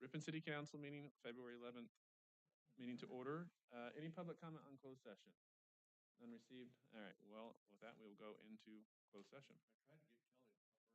Ripon City Council meeting, February 11th, meeting to order. Any public comment on closed session? None received. All right. Well, with that, we will go into closed session. I tried to get Kelly to come early.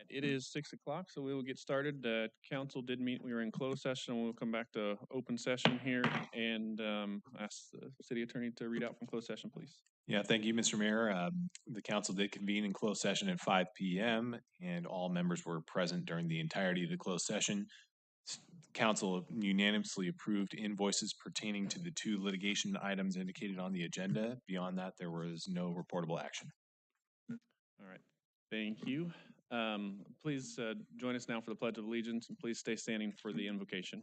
It is 6 o'clock, so we will get started. Council did meet. We were in closed session, and we'll come back to open session here and ask the city attorney to read out from closed session, please. Yeah, thank you, Mr. Mayor. The council did convene in closed session at 5 p.m. and all members were present during the entirety of the closed session. Council unanimously approved invoices pertaining to the 2 litigation items indicated on the agenda. Beyond that, there was no reportable action. All right, thank you. Please join us now for the Pledge of Allegiance, and please stay standing for the invocation.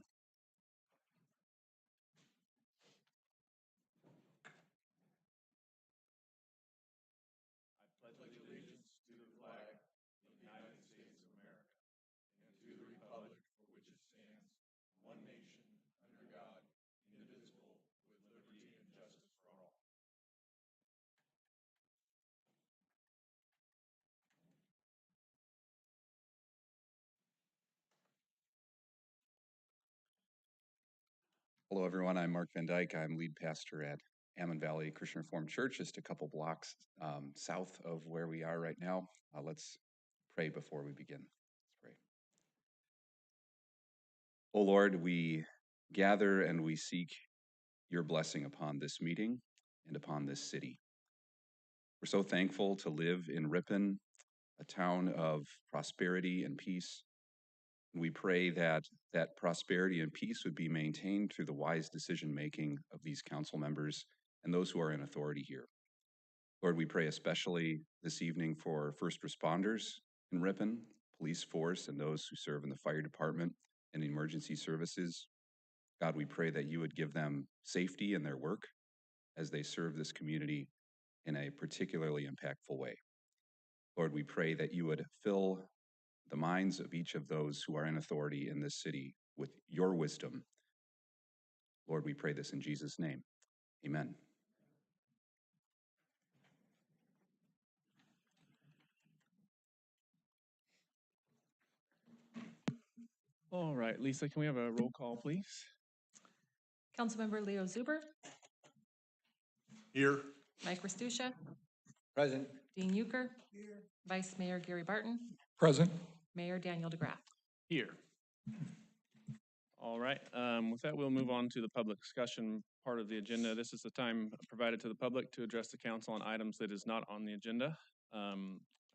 Hello, everyone. I'm Mark Van Dyke. I'm lead pastor at Ammon Valley Christian Reformed Church, just a couple blocks south of where we are right now. Let's pray before we begin. Let's pray. Oh Lord, we gather and we seek your blessing upon this meeting and upon this city. We're so thankful to live in Ripon, a town of prosperity and peace. We pray that that prosperity and peace would be maintained through the wise decision-making of these council members and those who are in authority here. Lord, we pray especially this evening for first responders in Ripon, police force, and those who serve in the fire department and emergency services. God, we pray that you would give them safety in their work as they serve this community in a particularly impactful way. Lord, we pray that you would fill the minds of each of those who are in authority in this city with your wisdom. Lord, we pray this in Jesus' name. Amen. All right, Lisa, can we have a roll call, please? Councilmember Leo Zuber, Here. Mike Restucia, Present. Dean Euchre, Vice Mayor Gary Barton, Present. Mayor Daniel DeGraff. Here. All right, with that, we'll move on to the public discussion part of the agenda. This is the time provided to the public to address the council on items that is not on the agenda. I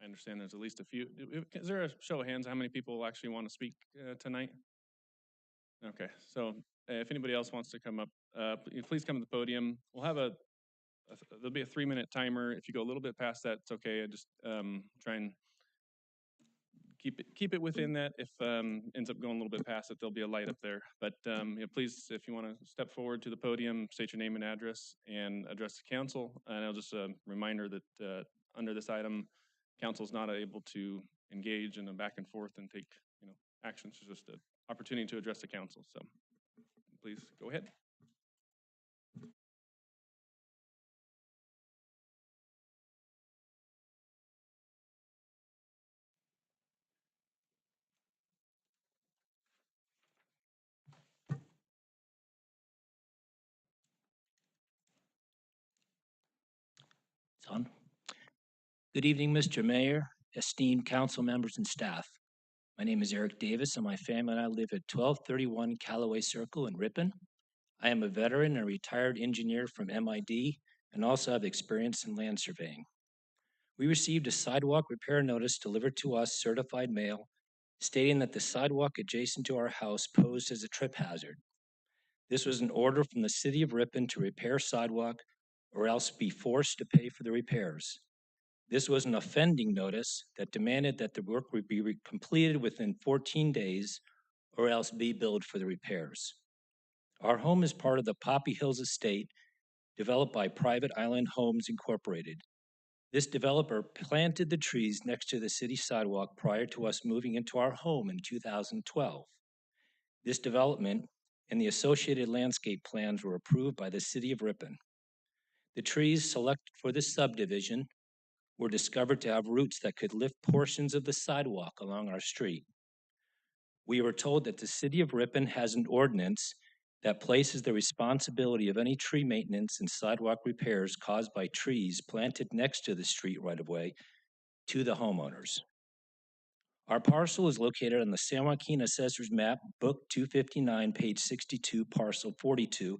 understand there's at least a few. Is there a show of hands how many people actually want to speak tonight? Okay, so if anybody else wants to come up, please come to the podium. We'll have there'll be a 3-minute timer. If you go a little bit past that, it's okay. I just try and keep it within that. If ends up going a little bit past it, there'll be a light up there. But please, if you want to step forward to the podium, state your name and address, and address the council. And I'll just a reminder that under this item, council is not able to engage in a back and forth and take actions. It's just an opportunity to address the council. So please go ahead. On. Good evening, Mr. Mayor, esteemed council members and staff. My name is Eric Davis and my family and I live at 1231 Callaway Circle in Ripon. I am a veteran and retired engineer from MID and also have experience in land surveying. We received a sidewalk repair notice delivered to us certified mail stating that the sidewalk adjacent to our house posed as a trip hazard. This was an order from the city of Ripon to repair sidewalk or else be forced to pay for the repairs. This was an offending notice that demanded that the work would be completed within 14 days or else be billed for the repairs. Our home is part of the Poppy Hills estate developed by Private Island Homes Incorporated. This developer planted the trees next to the city sidewalk prior to us moving into our home in 2012. This development and the associated landscape plans were approved by the city of Ripon. The trees selected for this subdivision were discovered to have roots that could lift portions of the sidewalk along our street. We were told that the city of Ripon has an ordinance that places the responsibility of any tree maintenance and sidewalk repairs caused by trees planted next to the street right-of-way to the homeowners. Our parcel is located on the San Joaquin Assessor's Map, Book 259, page 62, parcel 42,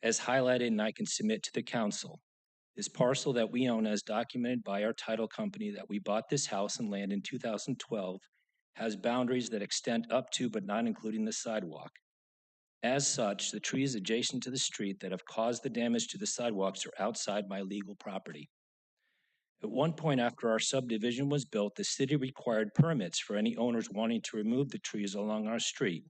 as highlighted, and I can submit to the council. This parcel that we own, as documented by our title company that we bought this house and land in 2012, has boundaries that extend up to but not including the sidewalk. As such, the trees adjacent to the street that have caused the damage to the sidewalks are outside my legal property. At one point after our subdivision was built, the city required permits for any owners wanting to remove the trees along our street.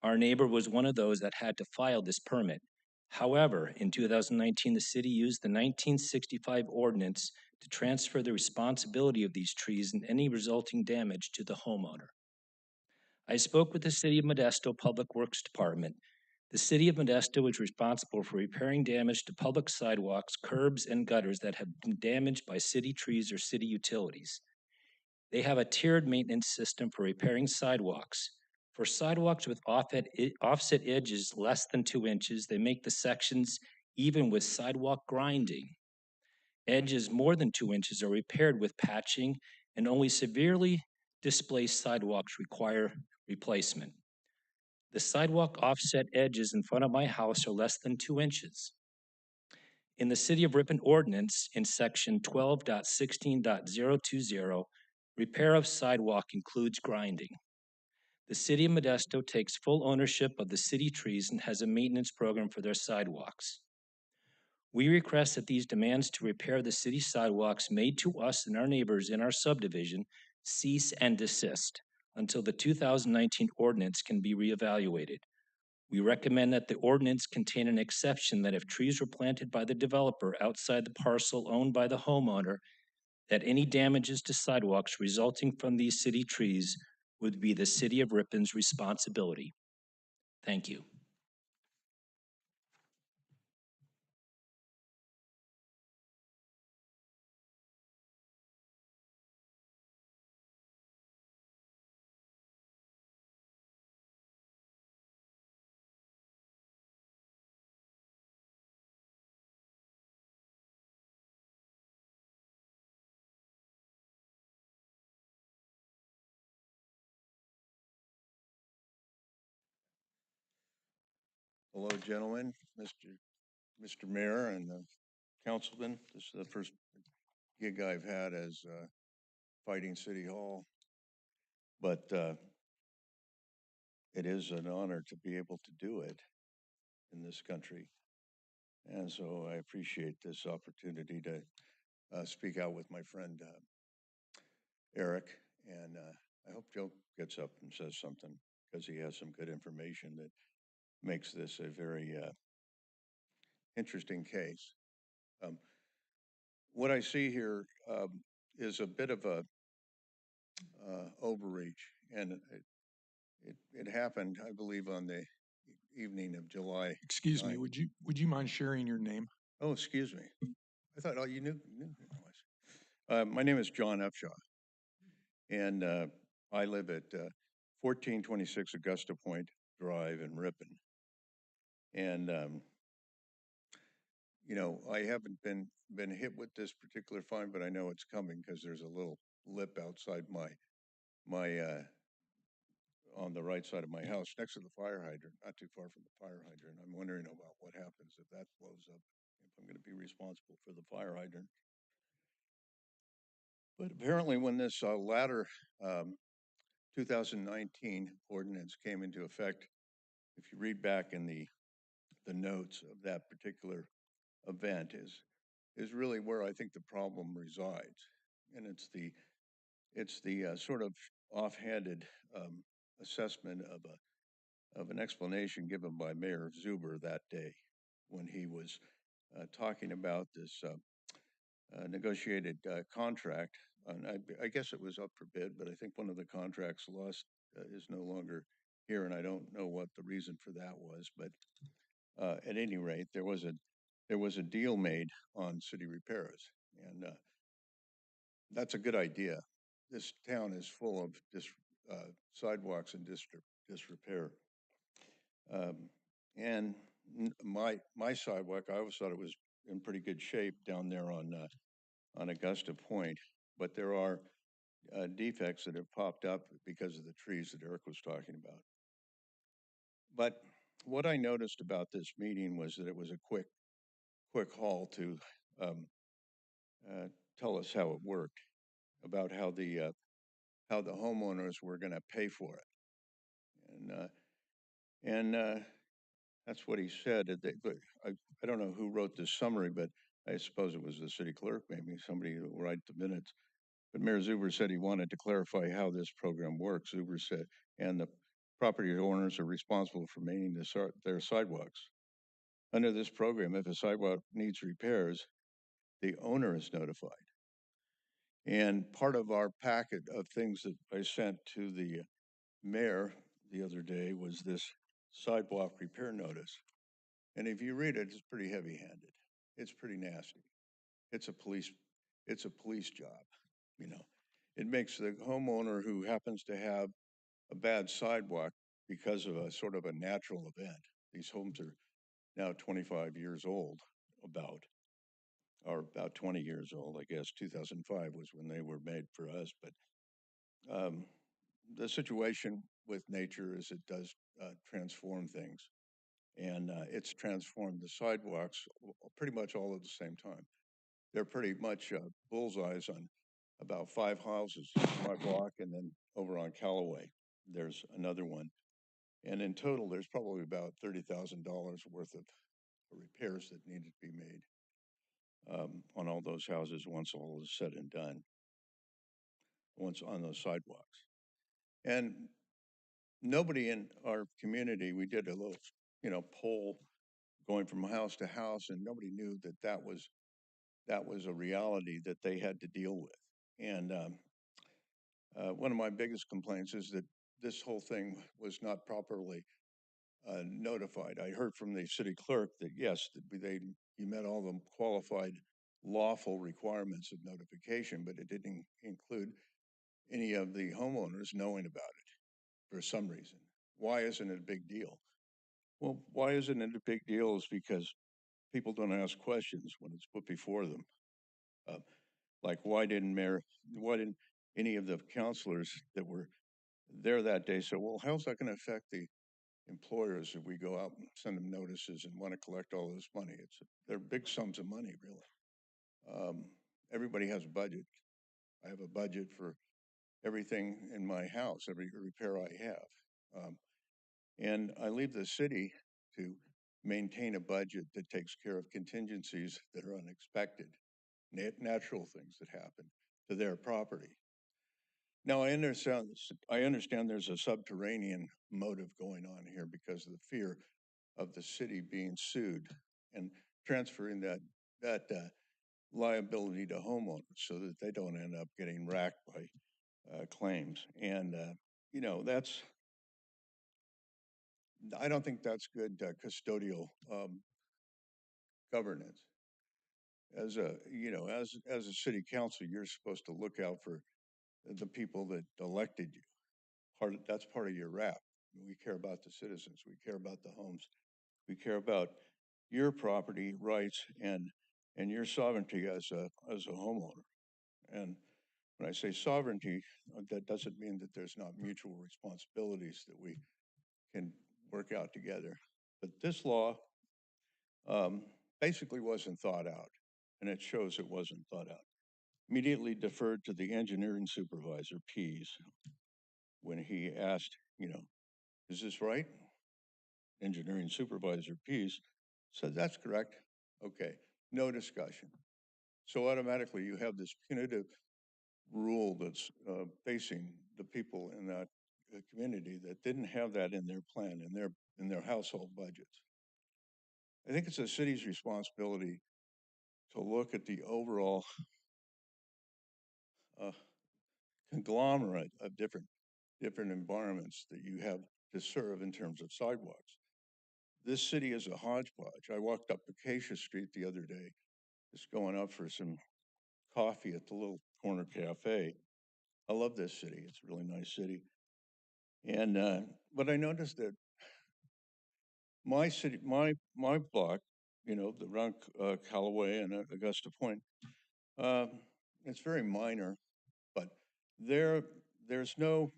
Our neighbor was one of those that had to file this permit. However, in 2019, the city used the 1965 ordinance to transfer the responsibility of these trees and any resulting damage to the homeowner. I spoke with the City of Modesto Public Works Department. The City of Modesto is responsible for repairing damage to public sidewalks, curbs, and gutters that have been damaged by city trees or city utilities. They have a tiered maintenance system for repairing sidewalks. For sidewalks with offset edges less than 2 inches, they make the sections even with sidewalk grinding. Edges more than 2 inches are repaired with patching, and only severely displaced sidewalks require replacement. The sidewalk offset edges in front of my house are less than 2 inches. In the City of Ripon ordinance, in section 12.16.020, repair of sidewalk includes grinding. The City of Modesto takes full ownership of the city trees and has a maintenance program for their sidewalks. We request that these demands to repair the city sidewalks made to us and our neighbors in our subdivision cease and desist until the 2019 ordinance can be reevaluated. We recommend that the ordinance contain an exception that if trees were planted by the developer outside the parcel owned by the homeowner, that any damages to sidewalks resulting from these city trees would be the City of Ripon's responsibility. Thank you. Hello, gentlemen, Mr. Mayor and the councilman. This is the first gig I've had as fighting City Hall. But it is an honor to be able to do it in this country. And so I appreciate this opportunity to speak out with my friend Eric. And I hope Joe gets up and says something because he has some good information that makes this a very interesting case. What I see here is a bit of a overreach, and it happened, I believe, on the evening of July. Excuse me, 9th. would you mind sharing your name? Oh, excuse me. I thought, oh, you knew who I was. My name is John Upshaw, and I live at 1426 Augusta Point Drive in Ripon. And you know, I haven't been hit with this particular fine, but I know it's coming because there's a little lip outside my on the right side of my house, next to the fire hydrant, not too far from the fire hydrant. I'm wondering about what happens if that blows up, if I'm going to be responsible for the fire hydrant. But apparently when this latter 2019 ordinance came into effect, if you read back in the notes of that particular event, is really where I think the problem resides. And it's the sort of offhanded assessment of an explanation given by Mayor Zuber that day when he was talking about this negotiated contract. And I guess it was up for bid, but I think one of the contracts lost is no longer here, and I don't know what the reason for that was. But at any rate, there was a deal made on city repairs, and that's a good idea. This town is full of sidewalks and disrepair. And my sidewalk, I always thought it was in pretty good shape down there on Augusta Point, but there are defects that have popped up because of the trees that Eric was talking about. But what I noticed about this meeting was that it was a quick haul to um, tell us how it worked, about how the homeowners were going to pay for it, and that's what he said. But I don't know who wrote this summary, but I suppose it was the city clerk, maybe somebody who will write the minutes. But Mayor Zuber said he wanted to clarify how this program works. Zuber said, and the property owners are responsible for maintaining their sidewalks. Under this program, if a sidewalk needs repairs, the owner is notified. And part of our packet of things that I sent to the mayor the other day was this sidewalk repair notice. And if you read it, it's pretty heavy-handed. It's pretty nasty. It's a police job, you know. It makes the homeowner who happens to have a bad sidewalk because of a sort of a natural event. These homes are now 25 years old, or about 20 years old, I guess. 2005 was when they were made for us. But the situation with nature is it does transform things. And it's transformed the sidewalks pretty much all at the same time. They're pretty much bullseyes on about 5 houses in my block, and then over on Callaway, there's another one. And in total, there's probably about $30,000 worth of repairs that needed to be made on all those houses once all is said and done, once on those sidewalks. And nobody in our community, we did a little, poll going from house to house, and nobody knew that was a reality that they had to deal with. And one of my biggest complaints is that this whole thing was not properly notified. I heard from the city clerk that yes, you met all the qualified lawful requirements of notification, but it didn't include any of the homeowners knowing about it for some reason. Why isn't it a big deal? Well, why isn't it a big deal is because people don't ask questions when it's put before them. Like why didn't any of the counselors that were there that day say, well, how's that going to affect the employers if we go out and send them notices and want to collect all this money? They're big sums of money, really. Everybody has a budget. I have a budget for everything in my house, every repair I have. And I leave the city to maintain a budget that takes care of contingencies that are unexpected, natural things that happen to their property. Now, I understand there's a subterranean motive going on here because of the fear of the city being sued and transferring that liability to homeowners so that they don't end up getting racked by claims. And, I don't think that's good custodial governance. As a city council, you're supposed to look out for the people that elected you. That's part of your rap. We care about the citizens. We care about the homes. We care about your property rights and your sovereignty as a homeowner. And when I say sovereignty, that doesn't mean that there's not mutual responsibilities that we can work out together. But this law basically wasn't thought out, and it shows it wasn't thought out. Immediately deferred to the engineering supervisor, Pease, when he asked, is this right? Engineering supervisor Pease said, that's correct. Okay, no discussion. So automatically you have this punitive rule that's facing the people in that community that didn't have that in their plan, in their household budgets. I think it's a city's responsibility to look at the overall conglomerate of different environments that you have to serve in terms of sidewalks. This city is a hodgepodge. I walked up Acacia Street the other day, just going up for some coffee at the little corner cafe. I love this city. It's a really nice city. And but I noticed that my city, my block, around Callaway and Augusta Point, it's very minor, but there's no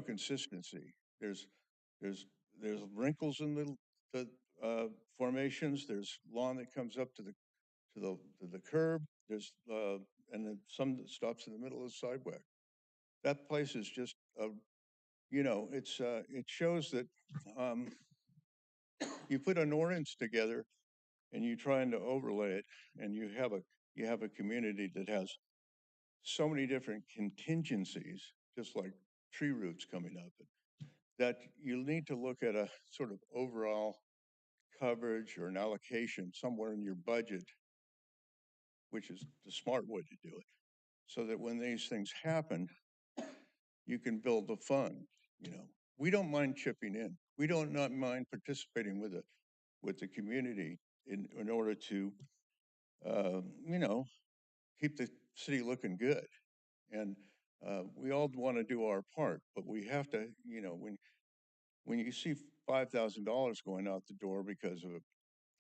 consistency. There's there's wrinkles in the formations. There's lawn that comes up to the curb. There's and then some that stops in the middle of the sidewalk. That place is just it shows that you put an ordinance together and you're trying to overlay it, and you have a community that has so many different contingencies, just like tree roots coming up, that you need to look at a sort of overall coverage or an allocation somewhere in your budget, which is the smart way to do it, so that when these things happen, you can build the fund. We don't mind chipping in. We don't not mind participating with the community in order to, keep the city looking good. And we all want to do our part, but we have to, when you see $5,000 going out the door because of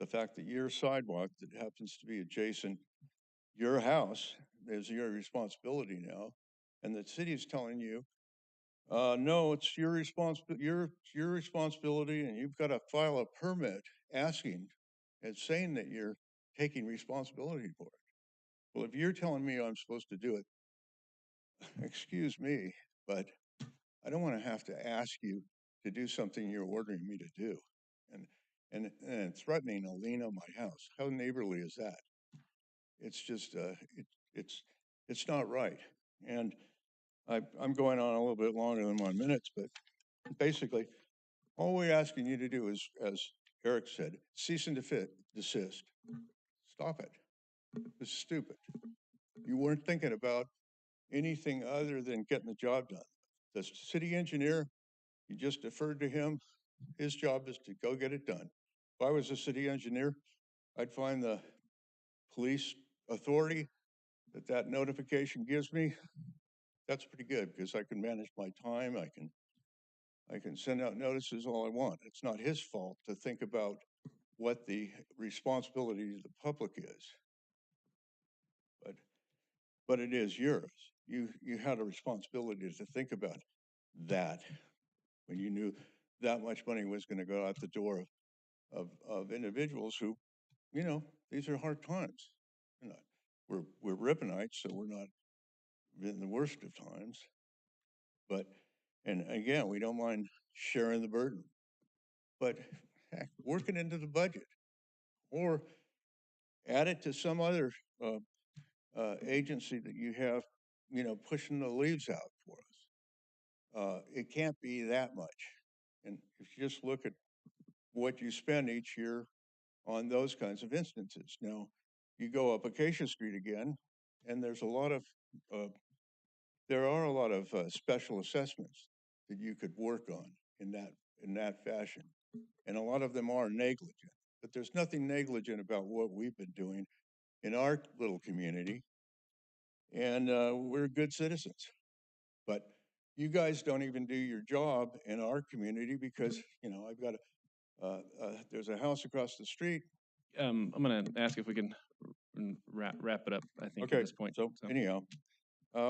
the fact that your sidewalk that happens to be adjacent your house is your responsibility now, and the city is telling you, no, it's your responsibility, and you've got to file a permit asking and saying that you're taking responsibility for it. Well, if you're telling me I'm supposed to do it, excuse me, but I don't want to have to ask you to do something you're ordering me to do, and threatening a lien on my house. How neighborly is that? It's just it's not right. And I'm going on a little bit longer than 1 minute, but basically, all we're asking you to do is, as Eric said, cease and desist. Stop it. This is stupid. You weren't thinking about anything other than getting the job done. The city engineer, you just deferred to him. His job is to go get it done. If I was a city engineer, I'd find the police authority that notification gives me. That's pretty good because I can manage my time. I can send out notices all I want. It's not his fault to think about what the responsibility of the public is. But it is yours. You had a responsibility to think about that when you knew that much money was going to go out the door of individuals who, these are hard times. We're Ripponites, so we're not in the worst of times. But, and again, we don't mind sharing the burden. But heck, work it into the budget or add it to some other agency that you have, pushing the leaves out for us. It can't be that much. And if you just look at what you spend each year on those kinds of instances. Now, you go up Acacia Street again, and there are a lot of special assessments that you could work on in that fashion. And a lot of them are negligent, but there's nothing negligent about what we've been doing in our little community. And we're good citizens, but you guys don't even do your job in our community because, I've got there's a house across the street. I'm going to ask if we can wrap it up, I think, Okay, at this point. so anyhow,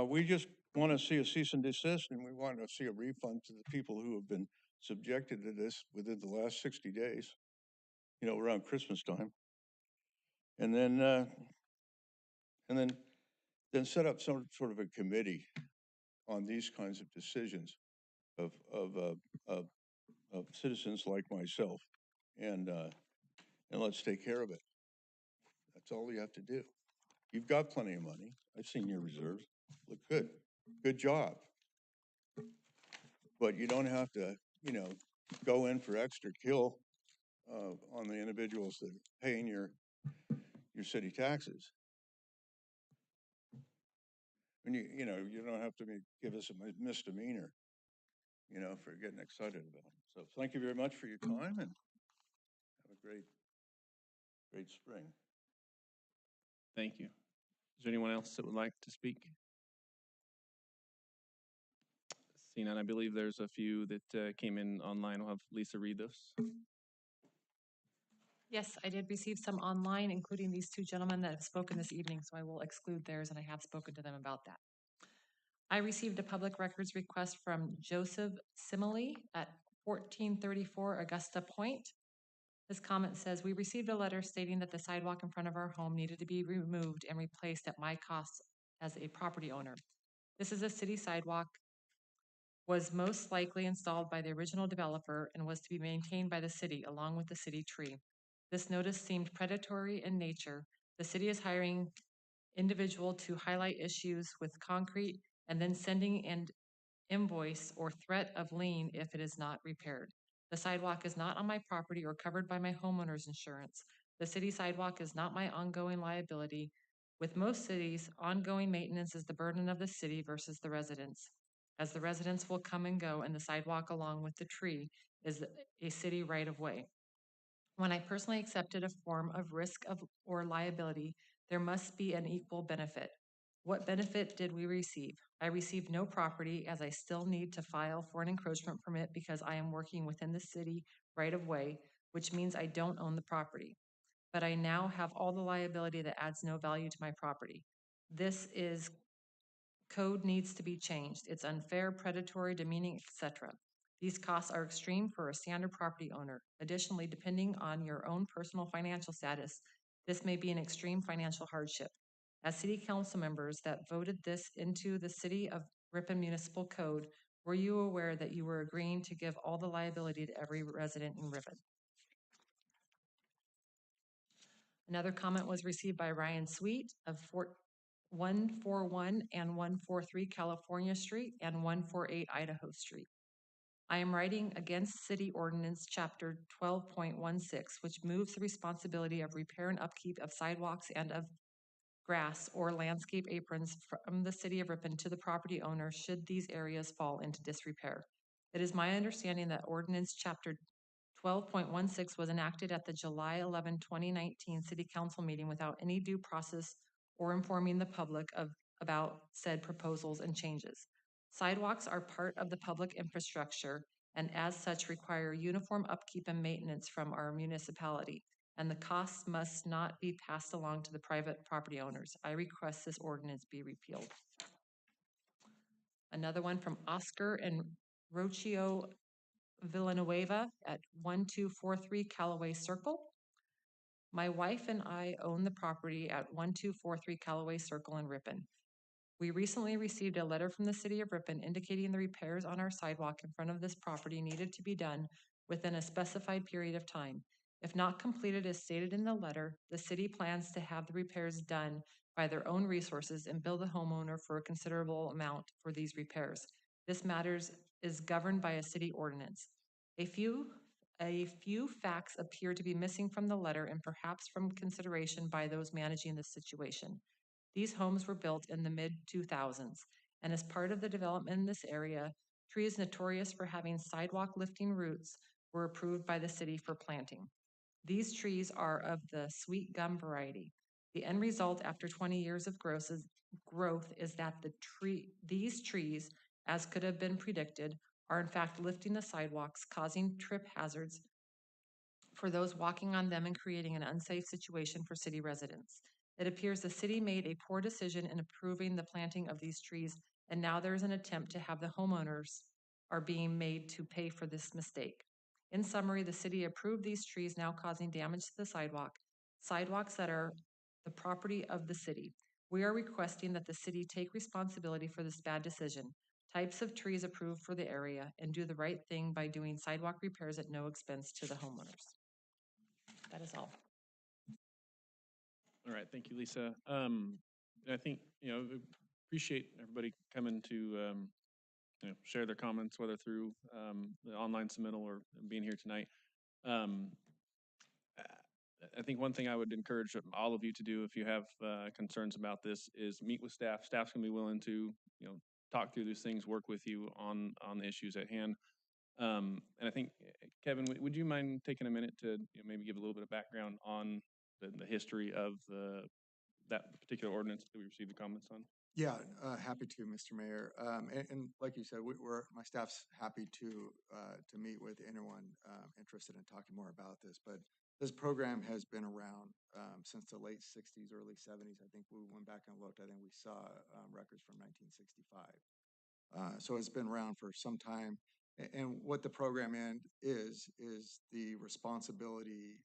we just want to see a cease and desist, and we want to see a refund to the people who have been subjected to this within the last 60 days, around Christmas time. And then set up some sort of a committee on these kinds of decisions of citizens like myself, and let's take care of it. That's all you have to do. You've got plenty of money. I've seen your reserves. Look good. Good job. But you don't have to, go in for extra kill on the individuals that are paying your city taxes. And you don't have to give us a misdemeanor, for getting excited about it. So thank you very much for your time, and have a great spring. Thank you. Is there anyone else that would like to speak? Seeing none, I believe there's a few that came in online. I'll have Lisa read those. Yes, I did receive some online, including these two gentlemen that have spoken this evening, so I will exclude theirs, and I have spoken to them about that. I received a public records request from Joseph Simile at 1434 Augusta Point. This comment says, "We received a letter stating that the sidewalk in front of our home needed to be removed and replaced at my cost as a property owner. This is a city sidewalk, was most likely installed by the original developer and was to be maintained by the city along with the city tree. This notice seemed predatory in nature. The city is hiring individual to highlight issues with concrete and then sending an invoice or threat of lien if it is not repaired. The sidewalk is not on my property or covered by my homeowner's insurance. The city sidewalk is not my ongoing liability. With most cities, ongoing maintenance is the burden of the city versus the residents, as the residents will come and go and the sidewalk along with the tree is a city right-of-way. When I personally accepted a form of risk of or liability, there must be an equal benefit. What benefit did we receive? I received no property, as I still need to file for an encroachment permit because I am working within the city right of way, which means I don't own the property. But I now have all the liability that adds no value to my property. This is code needs to be changed. It's unfair, predatory, demeaning, etc. These costs are extreme for a standard property owner. Additionally, depending on your own personal financial status, this may be an extreme financial hardship. As city council members that voted this into the City of Ripon Municipal Code, were you aware that you were agreeing to give all the liability to every resident in Ripon? Another comment was received by Ryan Sweet of 141 and 143 California Street and 148 Idaho Street. I am writing against City Ordinance Chapter 12.16, which moves the responsibility of repair and upkeep of sidewalks and of grass or landscape aprons from the City of Ripon to the property owner should these areas fall into disrepair. It is my understanding that Ordinance Chapter 12.16 was enacted at the July 11, 2019 City Council meeting without any due process or informing the public about said proposals and changes. Sidewalks are part of the public infrastructure and as such require uniform upkeep and maintenance from our municipality, and the costs must not be passed along to the private property owners. I request this ordinance be repealed. Another one from Oscar and Rocio Villanueva at 1243 Callaway Circle. My wife and I own the property at 1243 Callaway Circle in Ripon. We recently received a letter from the City of Ripon indicating the repairs on our sidewalk in front of this property needed to be done within a specified period of time. If not completed as stated in the letter, the city plans to have the repairs done by their own resources and bill the homeowner for a considerable amount for these repairs. This matter is governed by a city ordinance. A few facts appear to be missing from the letter and perhaps from consideration by those managing this situation. These homes were built in the mid-2000s, and as part of the development in this area, trees notorious for having sidewalk lifting roots were approved by the city for planting. These trees are of the sweet gum variety. The end result after 20 years of growth is that these trees, as could have been predicted, are in fact lifting the sidewalks, causing trip hazards for those walking on them and creating an unsafe situation for city residents. It appears the city made a poor decision in approving the planting of these trees, and now there is an attempt to have the homeowners are being made to pay for this mistake. In summary, the city approved these trees now causing damage to the sidewalks that are the property of the city. We are requesting that the city take responsibility for this bad decision, types of trees approved for the area, and do the right thing by doing sidewalk repairs at no expense to the homeowners. That is all. All right, thank you, Lisa. I think, appreciate everybody coming to, share their comments, whether through the online submittal or being here tonight. I think one thing I would encourage all of you to do if you have concerns about this is meet with staff. Staff's gonna be willing to, talk through these things, work with you on the issues at hand. And I think, Kevin, would you mind taking a minute to maybe give a little bit of background on the history of that particular ordinance that we received the comments on? Yeah, happy to, Mr. Mayor. And like you said, my staff's happy to meet with anyone interested in talking more about this. But this program has been around since the late 60s, early 70s. I think we went back and looked. I think we saw records from 1965. So it's been around for some time. And what the program is the responsibility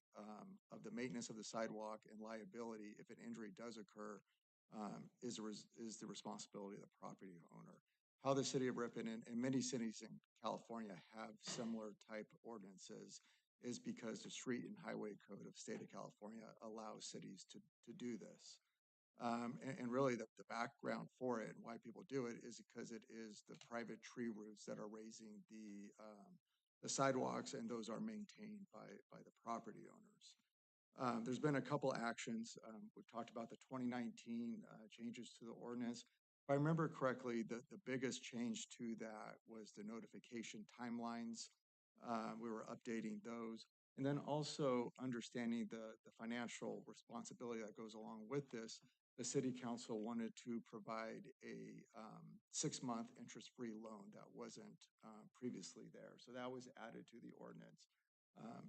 of the maintenance of the sidewalk and liability if an injury does occur is the responsibility of the property owner. How the city of Ripon and many cities in California have similar type ordinances is because the street and highway code of state of California allows cities to do this. And really the background for it and why people do it is because it is the private tree roots that are raising the sidewalks, and those are maintained by the property owners. There's been a couple actions. We've talked about the 2019 changes to the ordinance. If I remember correctly, the biggest change to that was the notification timelines. We were updating those. And then also understanding the financial responsibility that goes along with this. The city council wanted to provide a 6-month interest-free loan that wasn't previously there. So that was added to the ordinance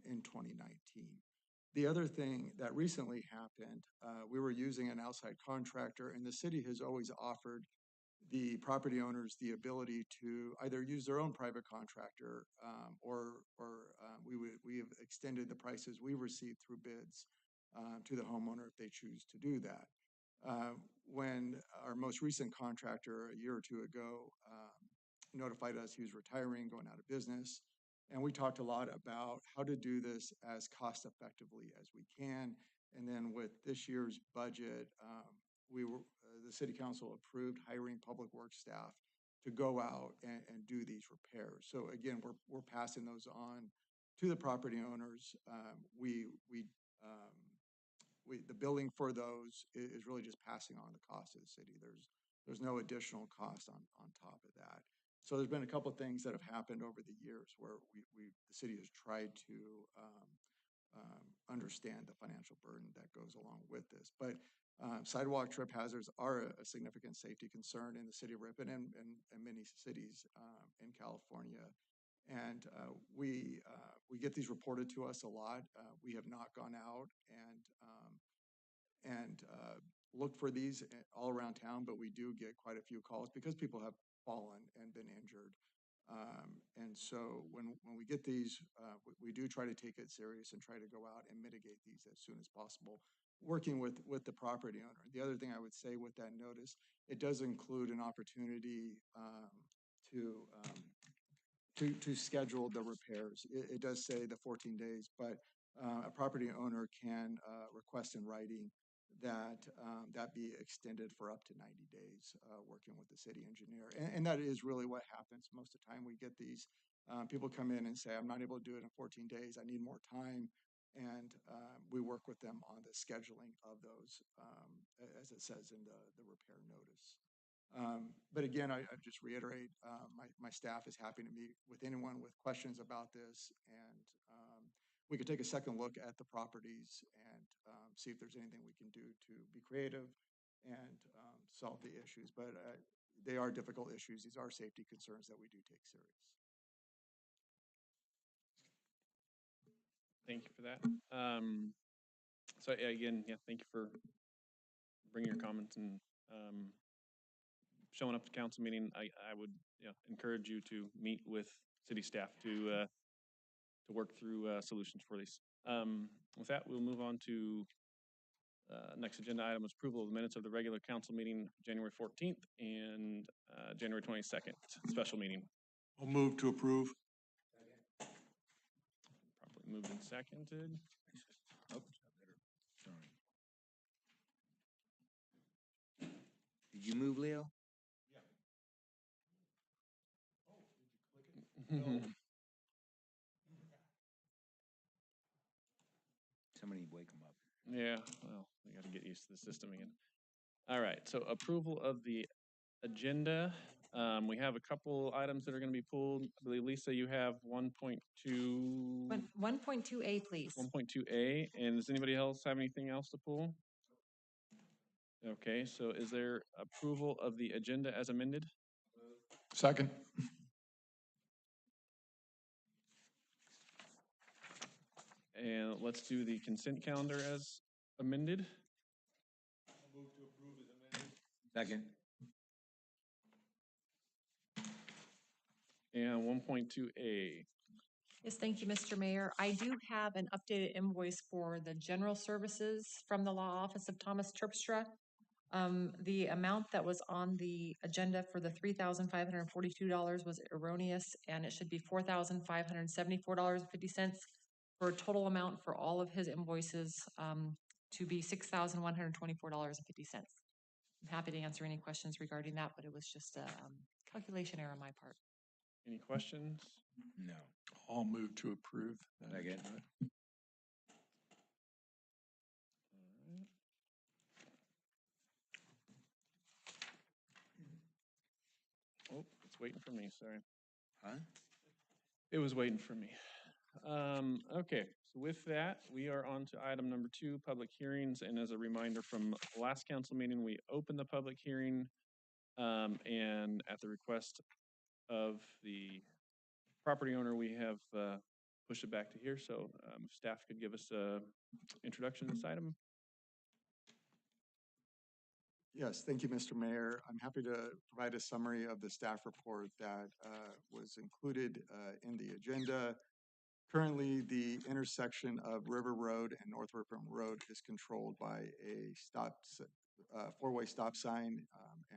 in 2019. The other thing that recently happened, we were using an outside contractor, and the city has always offered the property owners the ability to either use their own private contractor or we have extended the prices we receive through bids to the homeowner if they choose to do that. When our most recent contractor a year or two ago notified us he was retiring, going out of business, and we talked a lot about how to do this as cost effectively as we can. And then with this year's budget, the city council approved hiring public works staff to go out and do these repairs. So again, we're passing those on to the property owners. The billing for those is really just passing on the cost to the city. There's no additional cost on top of that. So there's been a couple of things that have happened over the years where the city has tried to understand the financial burden that goes along with this. But sidewalk trip hazards are a significant safety concern in the city of Ripon and many cities in California. And we get these reported to us a lot. We have not gone out and looked for these all around town, but we do get quite a few calls because people have fallen and been injured. And so when we get these, we do try to take it serious and try to go out and mitigate these as soon as possible, working with the property owner. The other thing I would say with that notice, it does include an opportunity to schedule the repairs. It does say the 14 days, but a property owner can request in writing that be extended for up to 90 days, working with the city engineer. And that is really what happens. Most of the time we get these, people come in and say, I'm not able to do it in 14 days, I need more time. And we work with them on the scheduling of those, as it says in the repair notice. But again, I just reiterate, my staff is happy to meet with anyone with questions about this, and we could take a second look at the properties and see if there's anything we can do to be creative and solve the issues. But they are difficult issues. These are safety concerns that we do take serious. Thank you for that. So again, yeah, thank you for bringing your comments and showing up to council meeting. I would encourage you to meet with city staff to work through solutions for these. With that, we'll move on to next agenda item is approval of the minutes of the regular council meeting January 14th and January 22nd special meeting. I'll move to approve. Properly moved and seconded. Oh, sorry. Did you move, Leo? Somebody wake him up. Yeah, well, we got to get used to the system again. All right, so approval of the agenda. We have a couple items that are going to be pulled. I believe, Lisa, you have 1.2. 1.2A, please. 1.2A, and does anybody else have anything else to pull? Okay, so is there approval of the agenda as amended? Second. And let's do the consent calendar as amended. Second. And 1.2A. Yes, thank you, Mr. Mayor. I do have an updated invoice for the general services from the Law Office of Thomas Terpstra. The amount that was on the agenda for the $3,542 was erroneous, and it should be $4,574.50 for a total amount for all of his invoices, to be $6,124.50. I'm happy to answer any questions regarding that, but it was just a, calculation error on my part. Any questions? No. I'll move to approve. that Second. agenda. Alright. Oh, it's waiting for me, sorry. Huh? It was waiting for me. Okay, so with that, we are on to item number 2, public hearings. And as a reminder from last council meeting, we opened the public hearing and at the request of the property owner, we have pushed it back to here. So if staff could give us a introduction to this item. Yes, thank you, Mr. Mayor. I'm happy to provide a summary of the staff report that was included in the agenda. Currently, the intersection of River Road and North Ripon Road is controlled by a four-way stop sign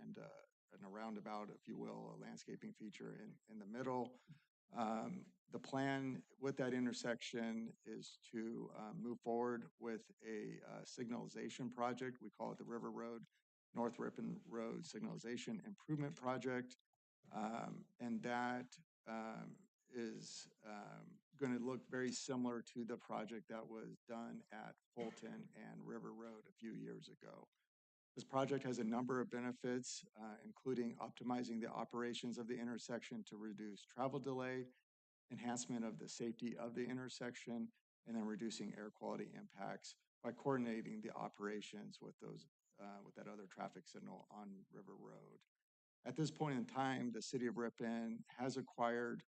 and a roundabout, if you will, a landscaping feature in the middle. The plan with that intersection is to move forward with a signalization project. We call it the River Road, North Ripon Road Signalization Improvement Project. And that is going to look very similar to the project that was done at Fulton and River Road a few years ago. This project has a number of benefits, including optimizing the operations of the intersection to reduce travel delay, enhancement of the safety of the intersection, and then reducing air quality impacts by coordinating the operations with that other traffic signal on River Road. At this point in time, the city of Ripon has acquired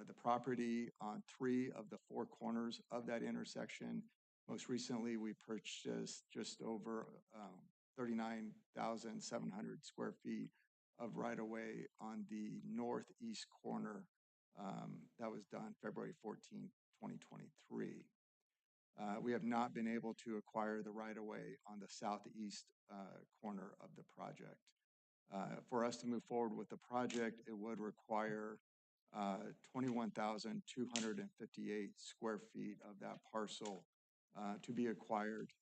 the property on 3 of the 4 corners of that intersection. Most recently, we purchased just over 39,700 square feet of right-of-way on the northeast corner. That was done February 14, 2023. We have not been able to acquire the right-of-way on the southeast corner of the project. For us to move forward with the project, it would require 21,258 square feet of that parcel to be acquired,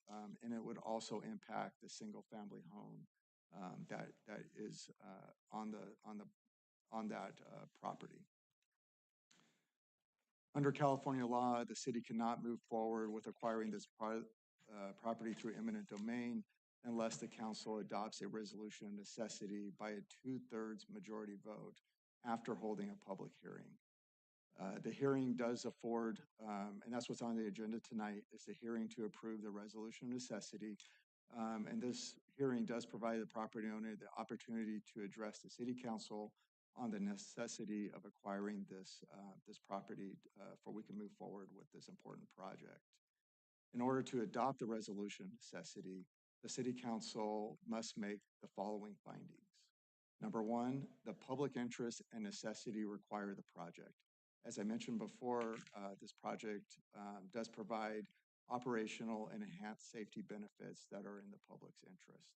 and it would also impact the single-family home that is on that property. Under California law, the city cannot move forward with acquiring this property through eminent domain unless the council adopts a resolution of necessity by a 2/3 majority vote after holding a public hearing. The hearing does afford, and that's what's on the agenda tonight, is the hearing to approve the resolution of necessity. And this hearing does provide the property owner the opportunity to address the city council on the necessity of acquiring this property for we can move forward with this important project. In order to adopt the resolution of necessity, the city council must make the following findings. Number 1, the public interest and necessity require the project. As I mentioned before, this project does provide operational and enhanced safety benefits that are in the public's interest.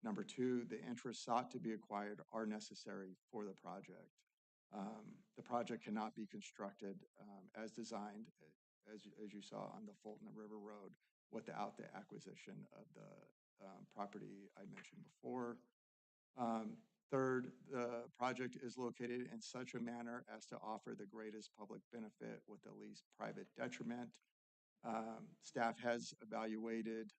Number 2, the interests sought to be acquired are necessary for the project. The project cannot be constructed as designed, as you saw on the Fulton and River Road, without the acquisition of the property I mentioned before. Third, the project is located in such a manner as to offer the greatest public benefit with the least private detriment. Staff has evaluated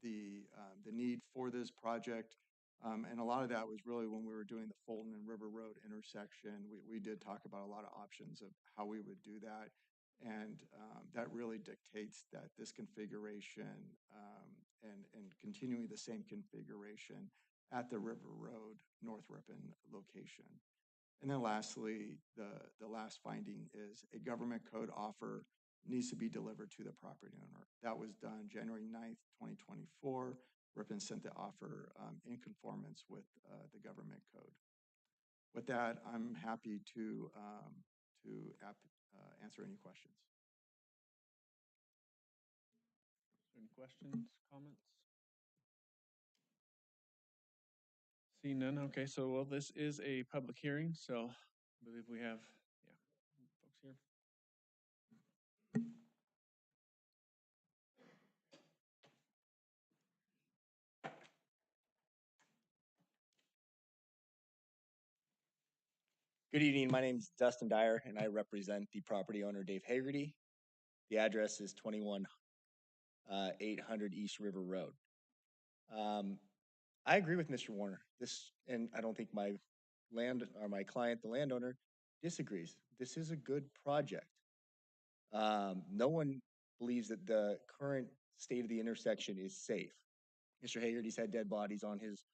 the need for this project, and a lot of that was really when we were doing the Fulton and River Road intersection. We did talk about a lot of options of how we would do that, and that really dictates that this configuration and continuing the same configuration at the River Road, North Ripon location. And then lastly, the last finding is a government code offer needs to be delivered to the property owner. That was done January 9th, 2024. Ripon sent the offer in conformance with the government code. With that, I'm happy to answer any questions. Any questions, comments? See none. Okay, so well, this is a public hearing, so I believe we have, folks here. Good evening. My name is Dustin Dyer, and I represent the property owner, Dave Hagerty. The address is 800 East River Road. I agree with Mr. Warner. And I don't think my client, the landowner, disagrees. This is a good project. No one believes that the current state of the intersection is safe. Mr. Hagerty's had dead bodies on his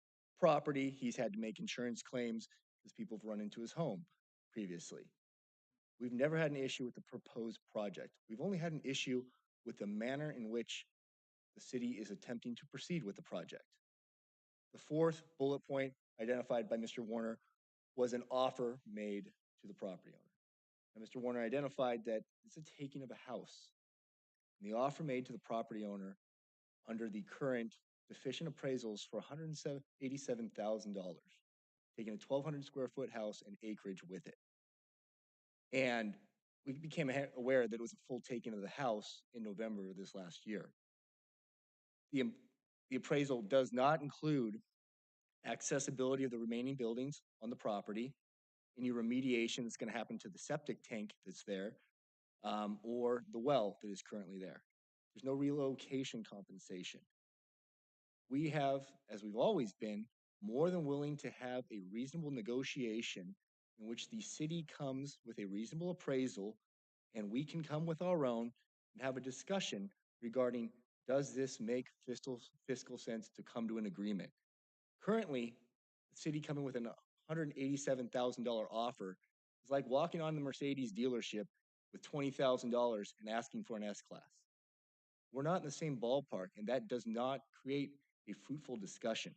property. He's had to make insurance claims because people have run into his home previously. We've never had an issue with the proposed project. We've only had an issue with the manner in which the city is attempting to proceed with the project. The fourth bullet point identified by Mr. Warner was an offer made to the property owner. Now, Mr. Warner identified that it's a taking of a house. And the offer made to the property owner under the current deficient appraisals for $187,000, taking a 1,200 square foot house and acreage with it. And we became aware that it was a full taking of the house in November of this last year. The appraisal does not include accessibility of the remaining buildings on the property, any remediation that's going to happen to the septic tank that's there, or the well that is currently there. There's no relocation compensation. We have, as we've always been, more than willing to have a reasonable negotiation in which the city comes with a reasonable appraisal and we can come with our own and have a discussion regarding, does this make fiscal sense to come to an agreement? Currently, the city coming with a $187,000 offer is like walking on the Mercedes dealership with $20,000 and asking for an S-Class. We're not in the same ballpark, and that does not create a fruitful discussion.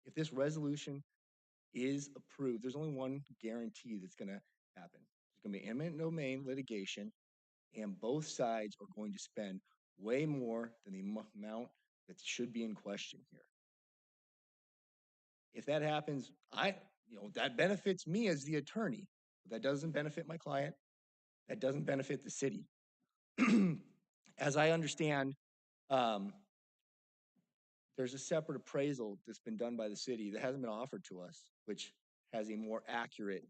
If this resolution is approved, there's only one guarantee that's going to happen. There's going to be eminent domain litigation, and both sides are going to spend way more than the amount that should be in question here. If that happens, that benefits me as the attorney. That doesn't benefit my client. That doesn't benefit the city. As I understand, there's a separate appraisal that's been done by the city that hasn't been offered to us, which has a more accurate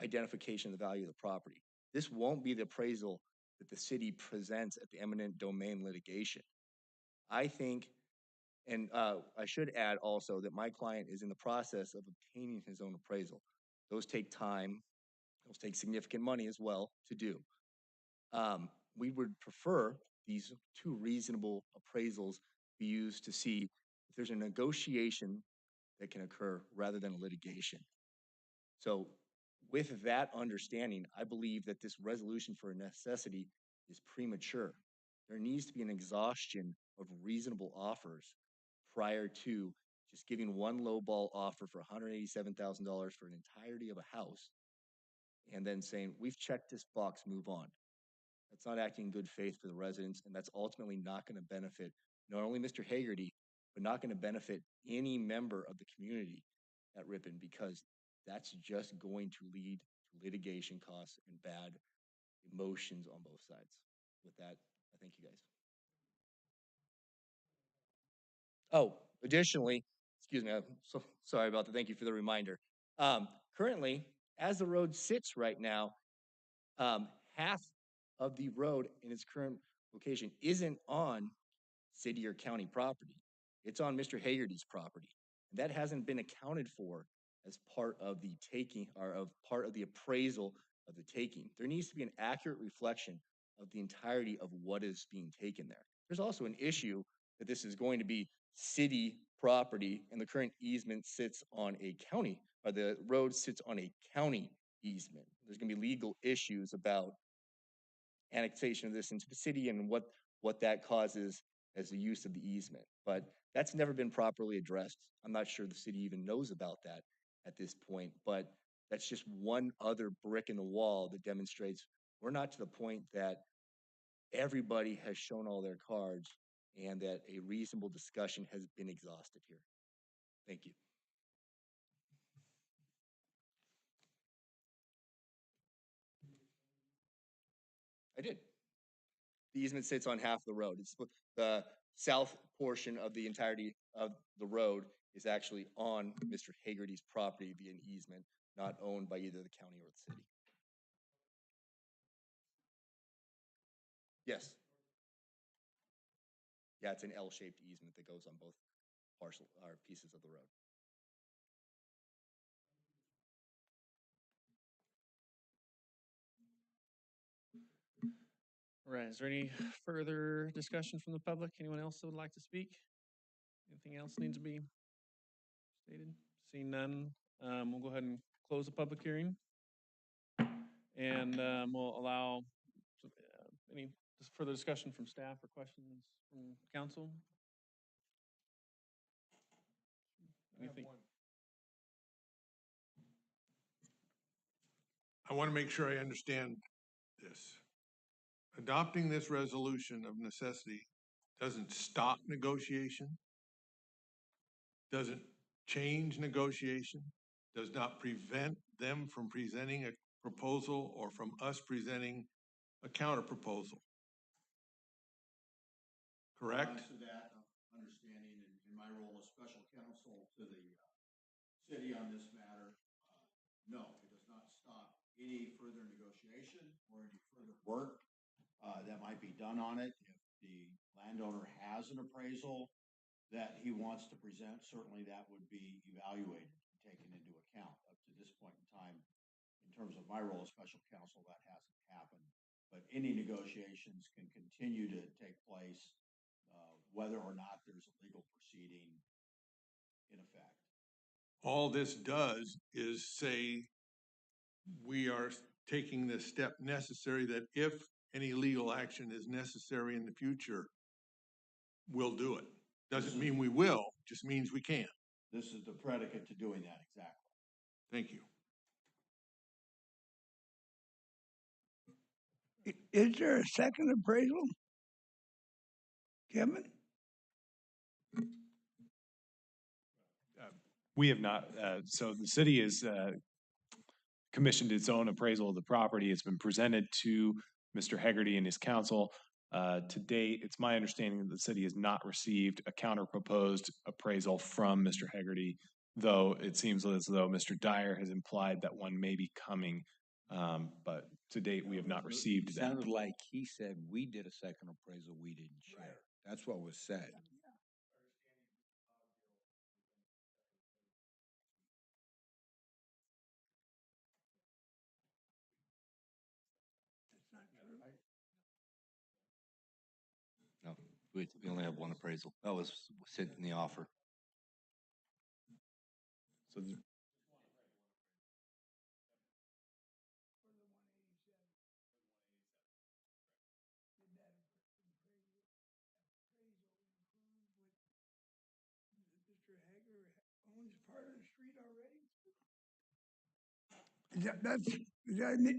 identification of the value of the property. This won't be the appraisal that the city presents at the eminent domain litigation. I think, and I should add also that my client is in the process of obtaining his own appraisal. Those take time. Those take significant money as well to do. We would prefer these two reasonable appraisals be used to see if there's a negotiation that can occur rather than a litigation. So with that understanding, I believe that this resolution for a necessity is premature. There needs to be an exhaustion of reasonable offers prior to just giving one lowball offer for $187,000 for an entirety of a house and then saying, we've checked this box, move on. That's not acting in good faith for the residents, and that's ultimately not going to benefit not only Mr. Hagerty, but not going to benefit any member of the community at Ripon, because that's just going to lead to litigation costs and bad emotions on both sides. With that, I thank you guys. Oh, additionally, excuse me, I'm so sorry about that. Thank you for the reminder. Currently, as the road sits right now, half of the road in its current location isn't on city or county property. It's on Mr. Hagerty's property. And that hasn't been accounted for as part of the taking or of part of the appraisal of the taking. There needs to be an accurate reflection of the entirety of what is being taken there. There's also an issue that this is going to be city property and the current easement sits on a county, or the road sits on a county easement. There's going to be legal issues about annexation of this into the city and what that causes as the use of the easement. But that's never been properly addressed. I'm not sure the city even knows about that at this point, but that's just one other brick in the wall that demonstrates we're not to the point that everybody has shown all their cards and that a reasonable discussion has been exhausted here. Thank you. I did. The easement sits on half the road. It's the south portion of the entirety of the road is actually on Mr. Hagerty's property via an easement, not owned by either the county or the city. Yes. Yeah, it's an L-shaped easement that goes on both parcel or pieces of the road. All right, is there any further discussion from the public? Anyone else that would like to speak? Anything else needs to be stated? Seeing none, we'll go ahead and close the public hearing. And we'll allow any further discussion from staff or questions from council? Anything? I want to make sure I understand this. Adopting this resolution of necessity doesn't stop negotiation, doesn't change negotiation, does not prevent them from presenting a proposal or from us presenting a counter proposal. Correct? To that understanding in my role as special counsel to the city on this matter, no, it does not stop any further negotiation or any further work that might be done on it. If the landowner has an appraisal that he wants to present, certainly that would be evaluated and taken into account. Up to this point in time, in terms of my role as special counsel, that hasn't happened. But any negotiations can continue to take place whether or not there's a legal proceeding in effect. All this does is say we are taking the step necessary that if any legal action is necessary in the future, we'll do it. Doesn't mean we will, just means we can. This is the predicate to doing that, exactly. Thank you. Is there a second appraisal, Kevin? We have not, so the city has commissioned its own appraisal of the property. It's been presented to Mr. Hagerty and his council. To date, it's my understanding that the city has not received a counter-proposed appraisal from Mr. Hagerty, though it seems as though Mr. Dyer has implied that one may be coming. But to date, we have not received that. Sounded like he said we did a second appraisal we didn't share. Right. That's what was said. No, we only have one appraisal. That was sent in the offer. So Owns part of the street already?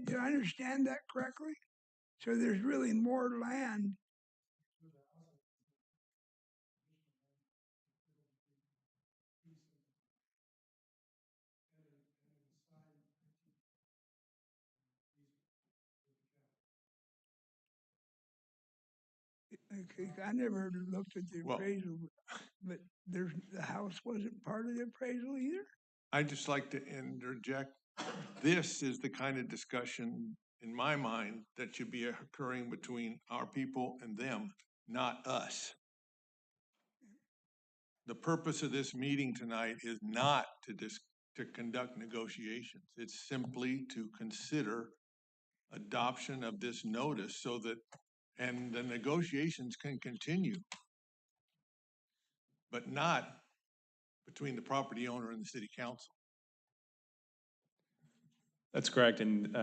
Did I understand that correctly? So there's really more land. Okay, I never looked at the appraisal, but the house wasn't part of the appraisal either? I'd just like to interject. This is the kind of discussion, in my mind, that should be occurring between our people and them, not us. The purpose of this meeting tonight is not to conduct negotiations. It's simply to consider adoption of this notice so that, and the negotiations can continue, but not between the property owner and the city council. that's correct, and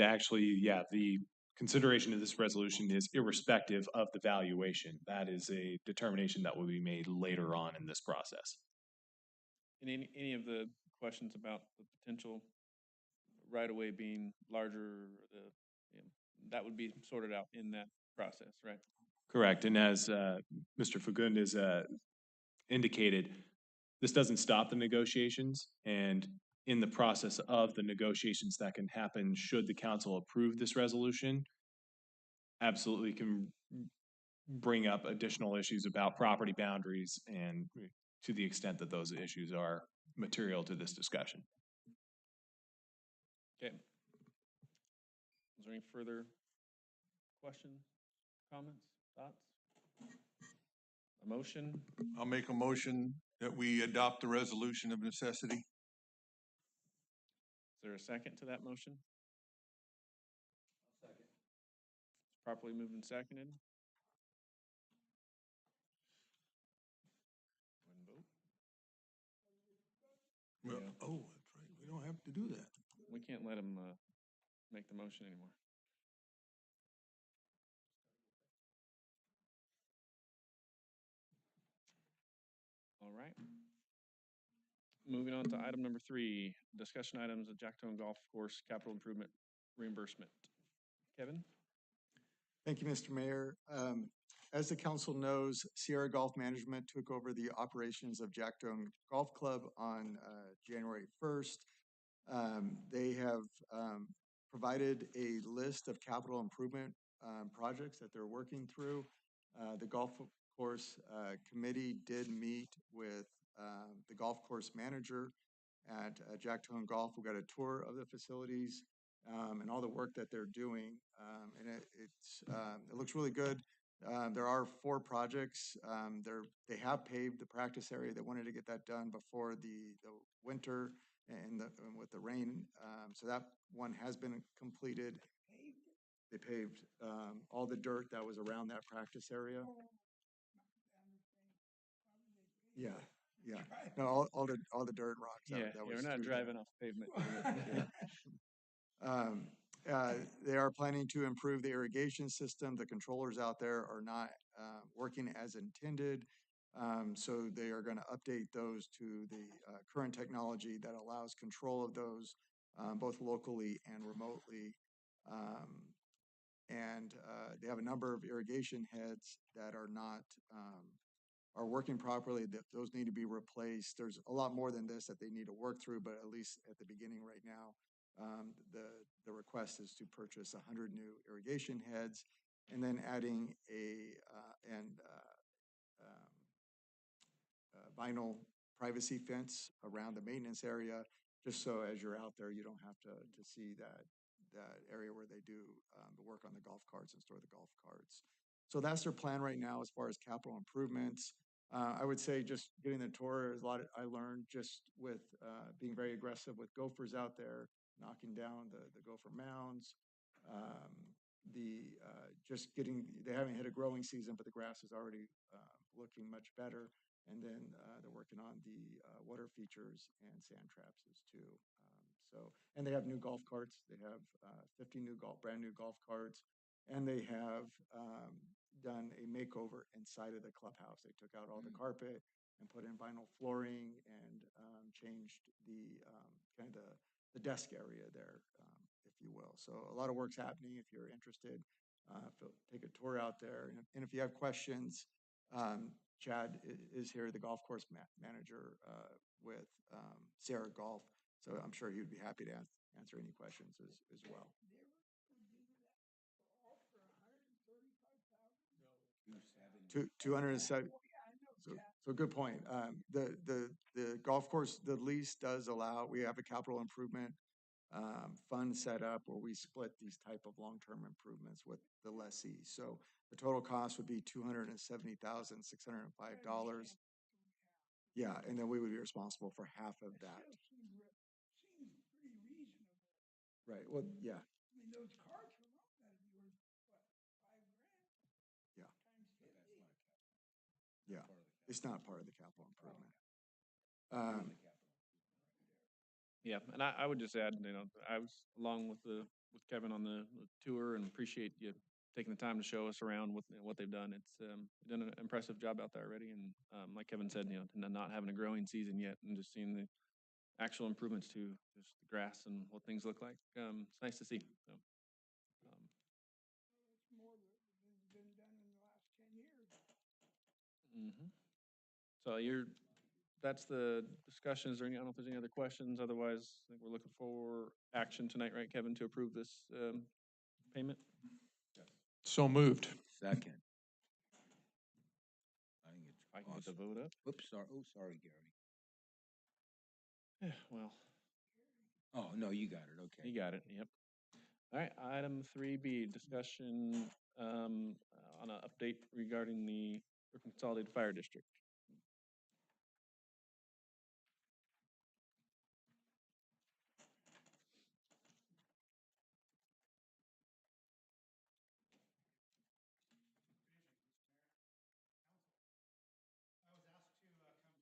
actually, yeah, the consideration of this resolution is irrespective of the valuation. That is a determination that will be made later on in this process. Any of the questions about the potential right-of-way being larger, you know, that would be sorted out in that process, right? Correct. And as Mr. Fagundes indicated, this doesn't stop the negotiations. And in the process of the negotiations that can happen, should the council approve this resolution, absolutely can bring up additional issues about property boundaries and to the extent that those issues are material to this discussion. Okay. Is there any further questions, comments, thoughts? A motion? I'll make a motion that we adopt the resolution of necessity. Is there a second to that motion? Second. It's properly moved and seconded. One vote. Well, Yeah. oh, that's right. We don't have to do that. We can't let him make the motion anymore. All right. Moving on to item number 3, discussion items of Jacktown Golf Course capital improvement reimbursement. Kevin? Thank you, Mr. Mayor. As the council knows, Sierra Golf Management took over the operations of Jacktown Golf Club on January 1st. They have provided a list of capital improvement projects that they're working through. The golf course committee did meet with the golf course manager at Jacktown Golf. We got a tour of the facilities and all the work that they're doing, and it looks really good. There are 4 projects. They have paved the practice area. They wanted to get that done before the winter and with the rain. So that one has been completed. They paved all the dirt that was around that practice area. Yeah, yeah. No, all the dirt and rocks. That we're was not through driving off pavement. They are planning to improve the irrigation system. The controllers out there are not working as intended. So they are going to update those to the current technology that allows control of those both locally and remotely. They have a number of irrigation heads that are working properly. Those need to be replaced. There's a lot more than this that they need to work through, but at least at the beginning right now, the request is to purchase 100 new irrigation heads and then adding a vinyl privacy fence around the maintenance area, just so as you're out there, you don't have to see that area where they do the work on the golf carts and store the golf carts. So that's their plan right now as far as capital improvements. I would say just getting the tour is a lot I learned just with being very aggressive with gophers out there, knocking down the gopher mounds. They haven't hit a growing season, but the grass is already looking much better. And then they're working on the water features and sand traps too. And they have new golf carts. They have 50 brand new golf carts, and they have done a makeover inside of the clubhouse. They took out all the carpet and put in vinyl flooring and changed the kind of the desk area there, if you will. So a lot of work's happening. If you're interested, take a tour out there. And if you have questions, Chad is here, the golf course manager with Sierra Golf. So I'm sure he'd be happy to answer any questions as well. 207. So good point. The golf course, the lease does allow, we have a capital improvement fund set up where we split these type of long-term improvements with the lessee. So the total cost would be $270,605. Yeah, and then we would be responsible for half of that. Seems pretty reasonable. Right. Well, yeah. I mean, those carts alone gotta be worth, what, $5,000? Yeah. Times 50. Yeah. It's not part of the capital improvement. Yeah, and I would just add, I was along with Kevin on the tour and appreciate you taking the time to show us around what they've done. It's done an impressive job out there already, and like Kevin said, not having a growing season yet, and just seeing actual improvements to just the grass and what things look like. It's nice to see. So, It's more than been done in the last 10 years. mhm. So that's the discussion. Is there any, I don't know if there's any other questions. Otherwise, I think we're looking for action tonight, right, Kevin, to approve this payment? So moved. Second. I think it's I can get the awesome. vote up. Oops, sorry, oh, sorry, Gary. Yeah, well, Oh, no, you got it, okay. you got it. Yep. All right, item 3B, discussion on an update regarding the Consolidated Fire District.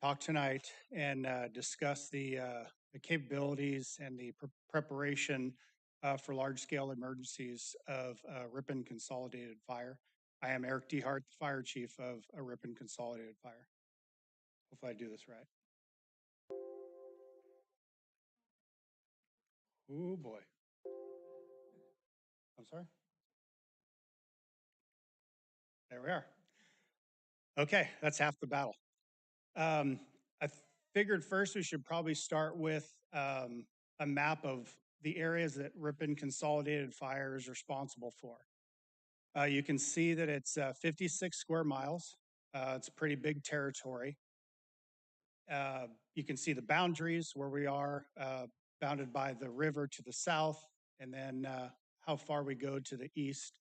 Talk tonight and discuss the capabilities and the preparation for large-scale emergencies of Ripon Consolidated Fire. I am Eric DeHart, the Fire Chief of Ripon Consolidated Fire. Hopefully I do this right. Oh, boy. I'm sorry? There we are. Okay, that's half the battle. I figured first we should probably start with a map of the areas that Ripon Consolidated Fire is responsible for. You can see that it's 56 square miles. It's a pretty big territory. You can see the boundaries where we are, bounded by the river to the south, and then how far we go to the east,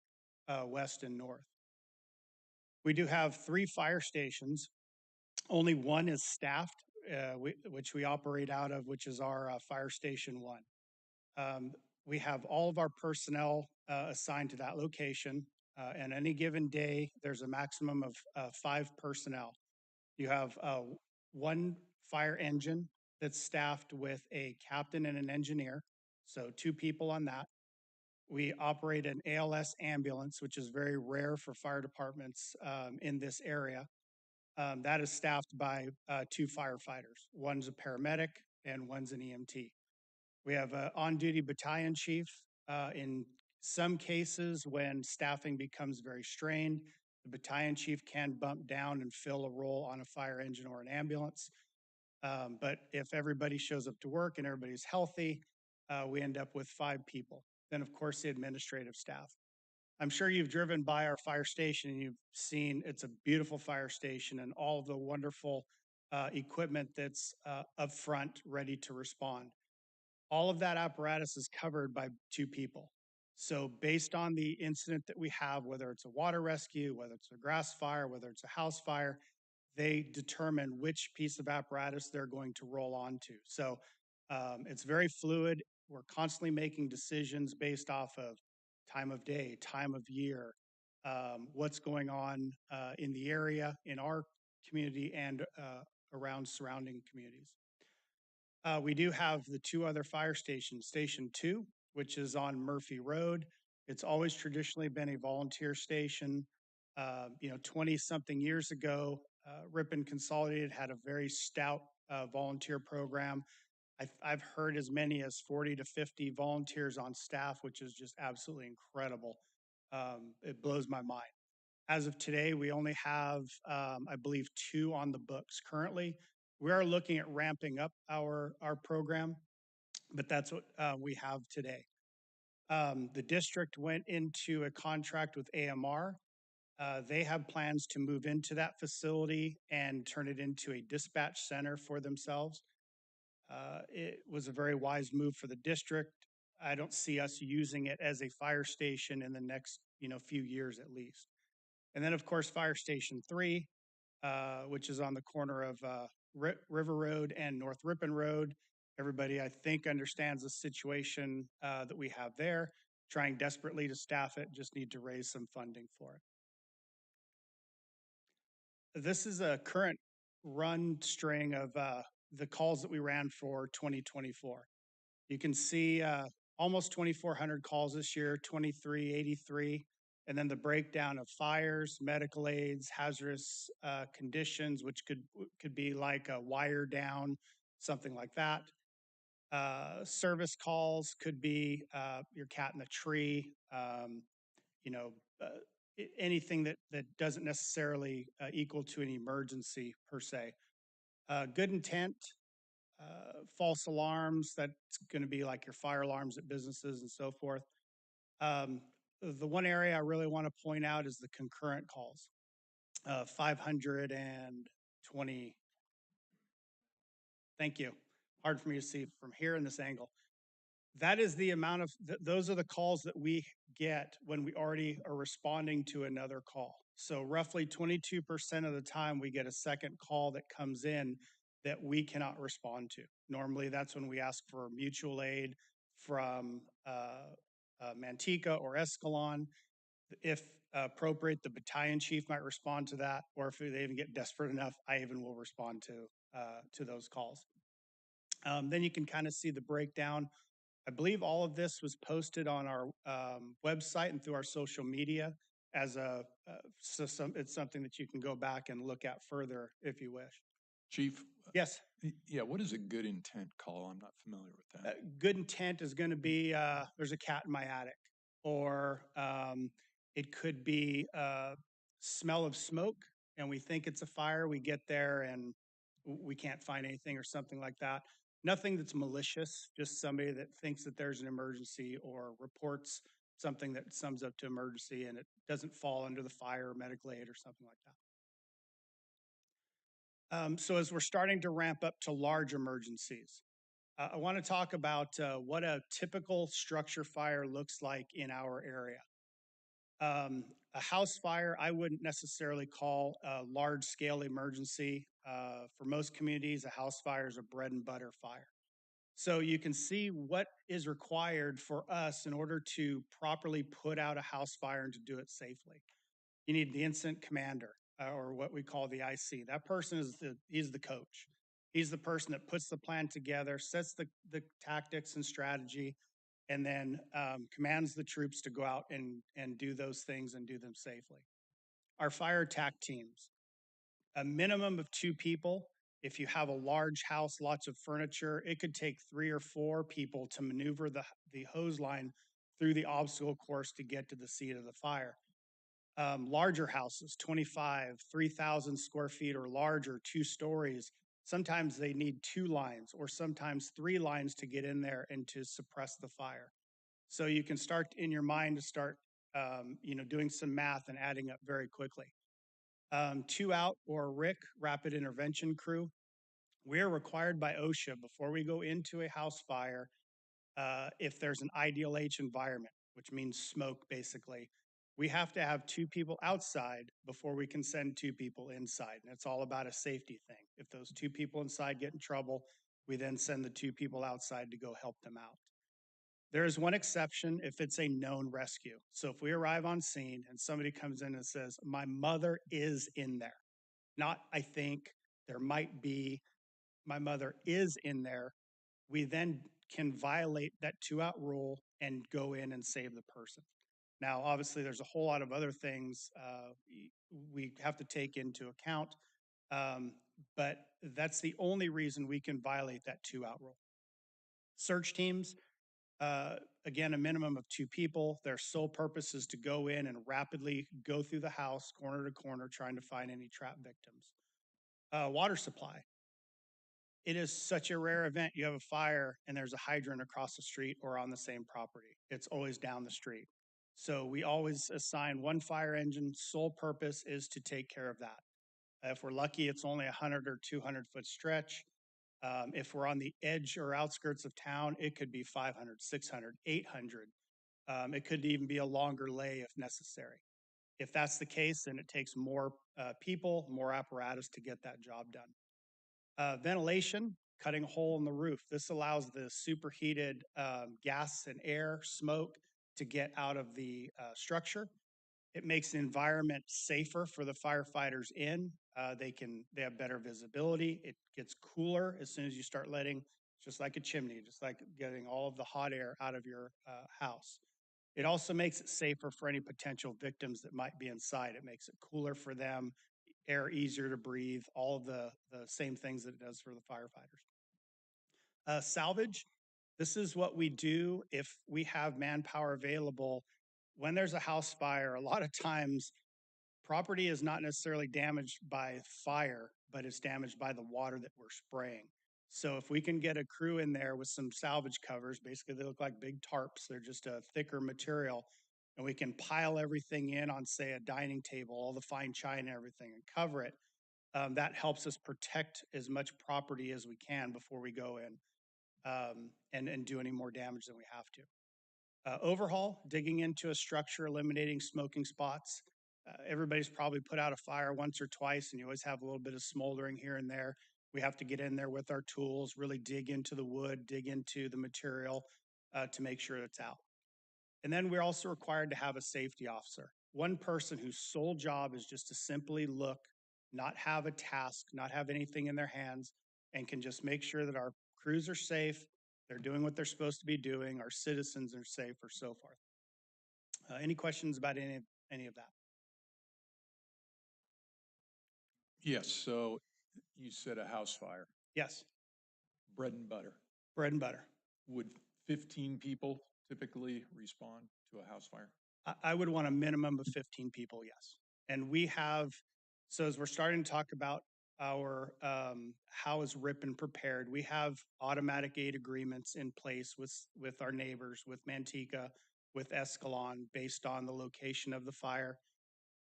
west, and north. We do have 3 fire stations. Only one is staffed, which we operate out of, which is our Fire Station 1. We have all of our personnel assigned to that location. And any given day, there's a maximum of 5 personnel. You have 1 fire engine that's staffed with a captain and an engineer, so 2 people on that. We operate an ALS ambulance, which is very rare for fire departments in this area. That is staffed by 2 firefighters. One's a paramedic and one's an EMT. We have an on-duty battalion chief. In some cases, when staffing becomes very strained, the battalion chief can bump down and fill a role on a fire engine or an ambulance. But if everybody shows up to work and everybody's healthy, we end up with 5 people. Then, of course, the administrative staff. I'm sure you've driven by our fire station and you've seen it's a beautiful fire station and all the wonderful equipment that's up front ready to respond. All of that apparatus is covered by 2 people. So based on the incident that we have, whether it's a water rescue, whether it's a grass fire, whether it's a house fire, they determine which piece of apparatus they're going to roll onto. So it's very fluid. We're constantly making decisions based off of time of day, time of year, what's going on in the area, in our community, and around surrounding communities. We do have the 2 other fire stations. Station 2, which is on Murphy Road. It's always traditionally been a volunteer station. 20-something years ago, Ripon Consolidated had a very stout volunteer program. I've heard as many as 40 to 50 volunteers on staff, which is just absolutely incredible. It blows my mind. As of today, we only have, I believe, 2 on the books currently. We are looking at ramping up our program, but that's what we have today. The district went into a contract with AMR. They have plans to move into that facility and turn it into a dispatch center for themselves. It was a very wise move for the district. I don't see us using it as a fire station in the next, few years at least. And then, of course, Fire Station 3, which is on the corner of River Road and North Ripon Road. Everybody, I think, understands the situation that we have there. Trying desperately to staff it, just need to raise some funding for it. This is a current run string of the calls that we ran for 2024. You can see almost 2,400 calls this year, 2,383. And then the breakdown of fires, medical aids, hazardous conditions, which could be like a wire down, something like that. Service calls could be your cat in the tree, you know, anything that doesn't necessarily equal to an emergency per se. Good intent, false alarms, that's going to be like your fire alarms at businesses and so forth. The one area I really want to point out is the concurrent calls. 520. Thank you. Hard for me to see from here in this angle. That is the amount of, those are the calls that we get when we already are responding to another call. So roughly 22% of the time we get a second call that comes in that we cannot respond to. Normally that's when we ask for mutual aid from Manteca or Escalon. If appropriate, the battalion chief might respond to that, or if they even get desperate enough, I even will respond to those calls. Then you can kind of see the breakdown. I believe all of this was posted on our website and through our social media as it's something that you can go back and look at further if you wish. Chief? Yes. Yeah, what is a good intent call? I'm not familiar with that. Good intent is going to be there's a cat in my attic, or it could be smell of smoke and we think it's a fire. We get there and we can't find anything or something like that. Nothing that's malicious, just somebody that thinks that there's an emergency or reports something that sums up to emergency and it doesn't fall under the fire or medical aid or something like that. So as we're starting to ramp up to large emergencies, I want to talk about what a typical structure fire looks like in our area. A house fire, I wouldn't necessarily call a large scale emergency. For most communities, a house fire is a bread and butter fire. So you can see what is required for us in order to properly put out a house fire and to do it safely. You need the incident commander, or what we call the IC. That person he's the coach. He's the person that puts the plan together, sets the tactics and strategy, and then commands the troops to go out and do those things and do them safely. Our fire attack teams, a minimum of 2 people. If you have a large house, lots of furniture, it could take 3 or 4 people to maneuver the hose line through the obstacle course to get to the seat of the fire. Larger houses, 25, 3,000 square feet or larger, 2 stories, sometimes they need 2 lines or sometimes 3 lines to get in there and to suppress the fire. So you can start in your mind to start, doing some math and adding up very quickly. 2 out or RIC, Rapid Intervention Crew. We are required by OSHA before we go into a house fire, if there's an ideal H environment, which means smoke basically, we have to have 2 people outside before we can send 2 people inside. And it's all about a safety thing. If those 2 people inside get in trouble, we then send the 2 people outside to go help them out. There is one exception if it's a known rescue. So if we arrive on scene and somebody comes in and says, my mother is in there, not I think, there might be, my mother is in there, we then can violate that 2-out rule and go in and save the person. Now, obviously, there's a whole lot of other things we have to take into account, but that's the only reason we can violate that 2-out rule. Search teams, again, a minimum of 2 people. Their sole purpose is to go in and rapidly go through the house, corner to corner, trying to find any trapped victims. Water supply. It is such a rare event. You have a fire and there's a hydrant across the street or on the same property. It's always down the street. So we always assign 1 fire engine. Sole purpose is to take care of that. If we're lucky, it's only a 100 or 200 foot stretch. If we're on the edge or outskirts of town, it could be 500, 600, 800. It could even be a longer lay if necessary. If that's the case, then it takes more people, more apparatus to get that job done. Ventilation, cutting a hole in the roof. This allows the superheated gas and air, smoke to get out of the structure. It makes the environment safer for the firefighters in. They have better visibility. It gets cooler as soon as you start letting, just like a chimney, just like getting all of the hot air out of your house. It also makes it safer for any potential victims that might be inside. It makes it cooler for them, air easier to breathe, all of the same things that it does for the firefighters. Salvage, This is what we do if we have manpower available. When there's a house fire, a lot of times property is not necessarily damaged by fire, but it's damaged by the water that we're spraying. So if we can get a crew in there with some salvage covers, basically they look like big tarps, they're just a thicker material, and we can pile everything in on, say, a dining table, all the fine china and everything, and cover it. That helps us protect as much property as we can before we go in and do any more damage than we have to. Overhaul, digging into a structure, eliminating smoking spots. Everybody's probably put out a fire once or twice, and you always have a little bit of smoldering here and there. We have to get in there with our tools, really dig into the wood, dig into the material to make sure it's out. And then we're also required to have a safety officer, one person whose sole job is just to simply look, not have a task, not have anything in their hands, and can just make sure that our crews are safe, they're doing what they're supposed to be doing, our citizens are safe, or so forth. Any questions about any of that? Yes, so you said a house fire, Yes, bread and butter. bread and butter. Would 15 people typically respond to a house fire? I would want a minimum of 15 people, yes. And we have, so as we're starting to talk about our, how is Ripon prepared, we have automatic aid agreements in place with our neighbors, with Manteca, with Escalon, based on the location of the fire.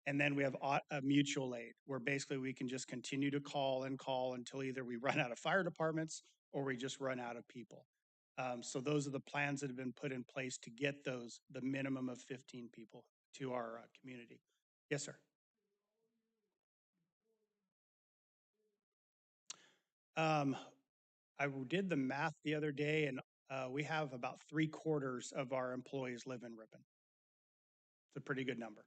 And then we have a mutual aid where basically we can just continue to call and call until either we run out of fire departments or we just run out of people. So those are the plans that have been put in place to get the minimum of 15 people to our community. Yes, sir. I did the math the other day, and we have about 3/4 of our employees live in Ripon. It's a pretty good number.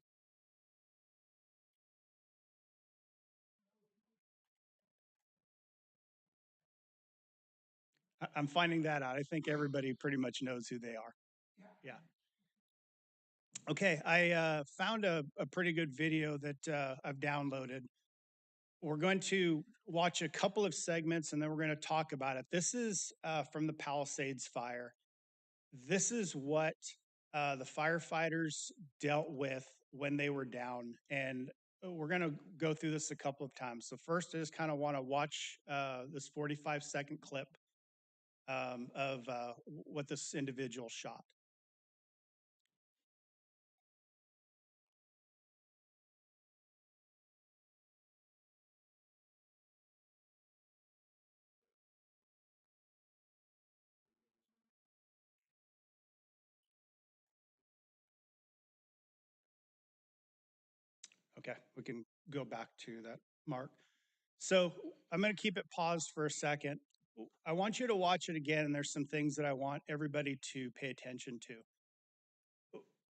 I'm finding that out. I think everybody pretty much knows who they are. Yeah. Okay, I found a pretty good video that I've downloaded. We're going to watch a couple of segments and then we're going to talk about it. This is from the Palisades fire. This is what the firefighters dealt with when they were down. And we're going to go through this a couple of times. So first, I just kind of want to watch this 45-second clip of what this individual shot. Okay, we can go back to that, Mark. So I'm going to keep it paused for a second. I want you to watch it again, and there's some things that I want everybody to pay attention to.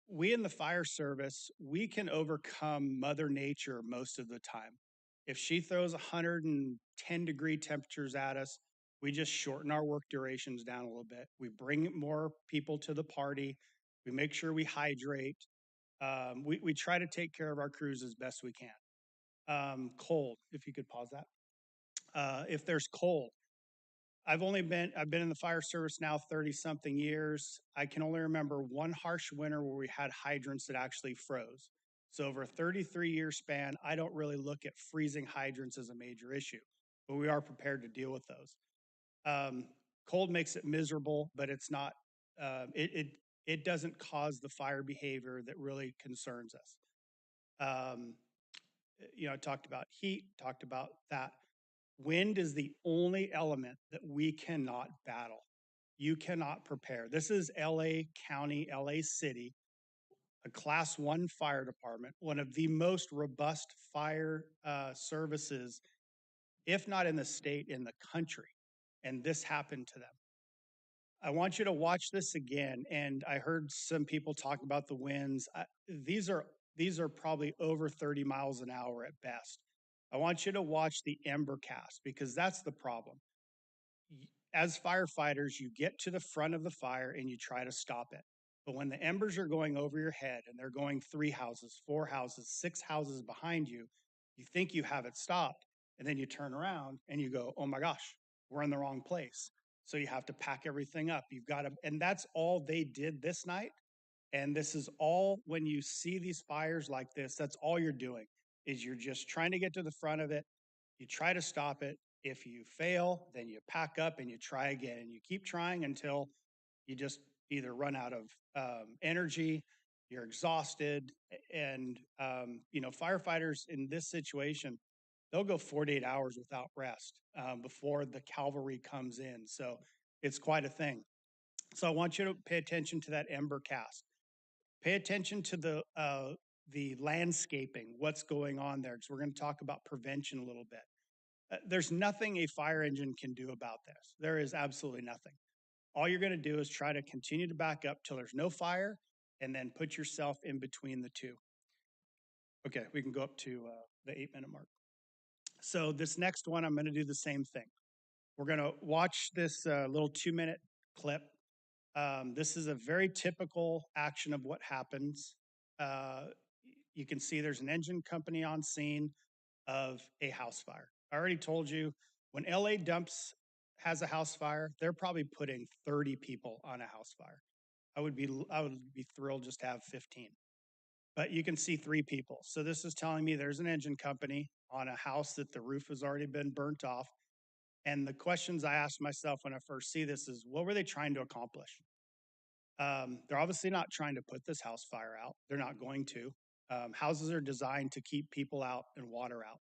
We in the fire service, we can overcome Mother Nature most of the time. If she throws 110-degree temperatures at us, we just shorten our work durations down a little bit. We bring more people to the party. We make sure we hydrate. We try to take care of our crews as best we can. Cold, if you could pause that. If there's cold, I've been in the fire service now 30-something years. I can only remember one harsh winter where we had hydrants that actually froze. So over a 33-year span, I don't really look at freezing hydrants as a major issue, but we are prepared to deal with those. Cold makes it miserable, but it's not, it doesn't cause the fire behavior that really concerns us. I talked about heat, talked about that. Wind is the only element that we cannot battle. You cannot prepare. This is LA County, LA City, a class 1 fire department, one of the most robust fire services, if not in the state, in the country. And this happened to them. I want you to watch this again. And I heard some people talk about the winds. These are probably over 30 miles an hour at best. I want you to watch the ember cast because that's the problem. As firefighters, you get to the front of the fire and you try to stop it. But when the embers are going over your head and they're going 3 houses, 4 houses, 6 houses behind you, you think you have it stopped. And then you turn around and you go, oh my gosh, we're in the wrong place. So you have to pack everything up. You've got to, and that's all they did this night. And this is all, when you see these fires like this, that's all you're doing is you're just trying to get to the front of it. You try to stop it. If you fail, then you pack up and you try again, and you keep trying until you just either run out of energy, you're exhausted, and firefighters in this situation, they'll go 48 hours without rest before the cavalry comes in. So it's quite a thing. So I want you to pay attention to that ember cast. Pay attention to the landscaping, what's going on there, because we're going to talk about prevention a little bit. There's nothing a fire engine can do about this. There is absolutely nothing. All you're going to do is try to continue to back up till there's no fire, and then put yourself in between the two. Okay, we can go up to the 8-minute mark. So this next one, I'm going to do the same thing. We're going to watch this little 2-minute clip. This is a very typical action of what happens. You can see there's an engine company on scene of a house fire. I already told you, when LA Dumps has a house fire, they're probably putting 30 people on a house fire. I would be thrilled just to have 15. But you can see 3 people. So this is telling me there's an engine company on a house that the roof has already been burnt off. And the questions I asked myself when I first see this is, what were they trying to accomplish? They're obviously not trying to put this house fire out. They're not going to. Houses are designed to keep people out and water out.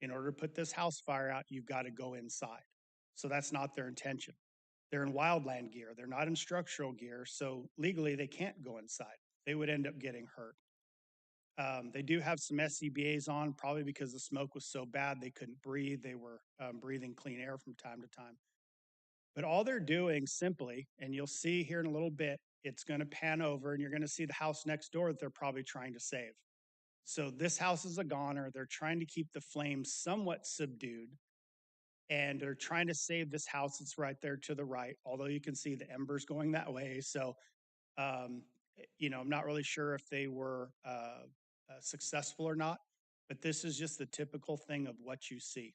In order to put this house fire out, you've got to go inside. So that's not their intention. They're in wildland gear. They're not in structural gear. So legally, they can't go inside. They would end up getting hurt. They do have some SCBAs on, probably because the smoke was so bad they couldn't breathe. They were breathing clean air from time to time. But all they're doing simply, and you'll see here in a little bit, it's going to pan over and you're going to see the house next door that they're probably trying to save. So this house is a goner. They're trying to keep the flames somewhat subdued, and they're trying to save this house that's right there to the right, although you can see the embers going that way. So, I'm not really sure if they were successful or not, but this is just the typical thing of what you see.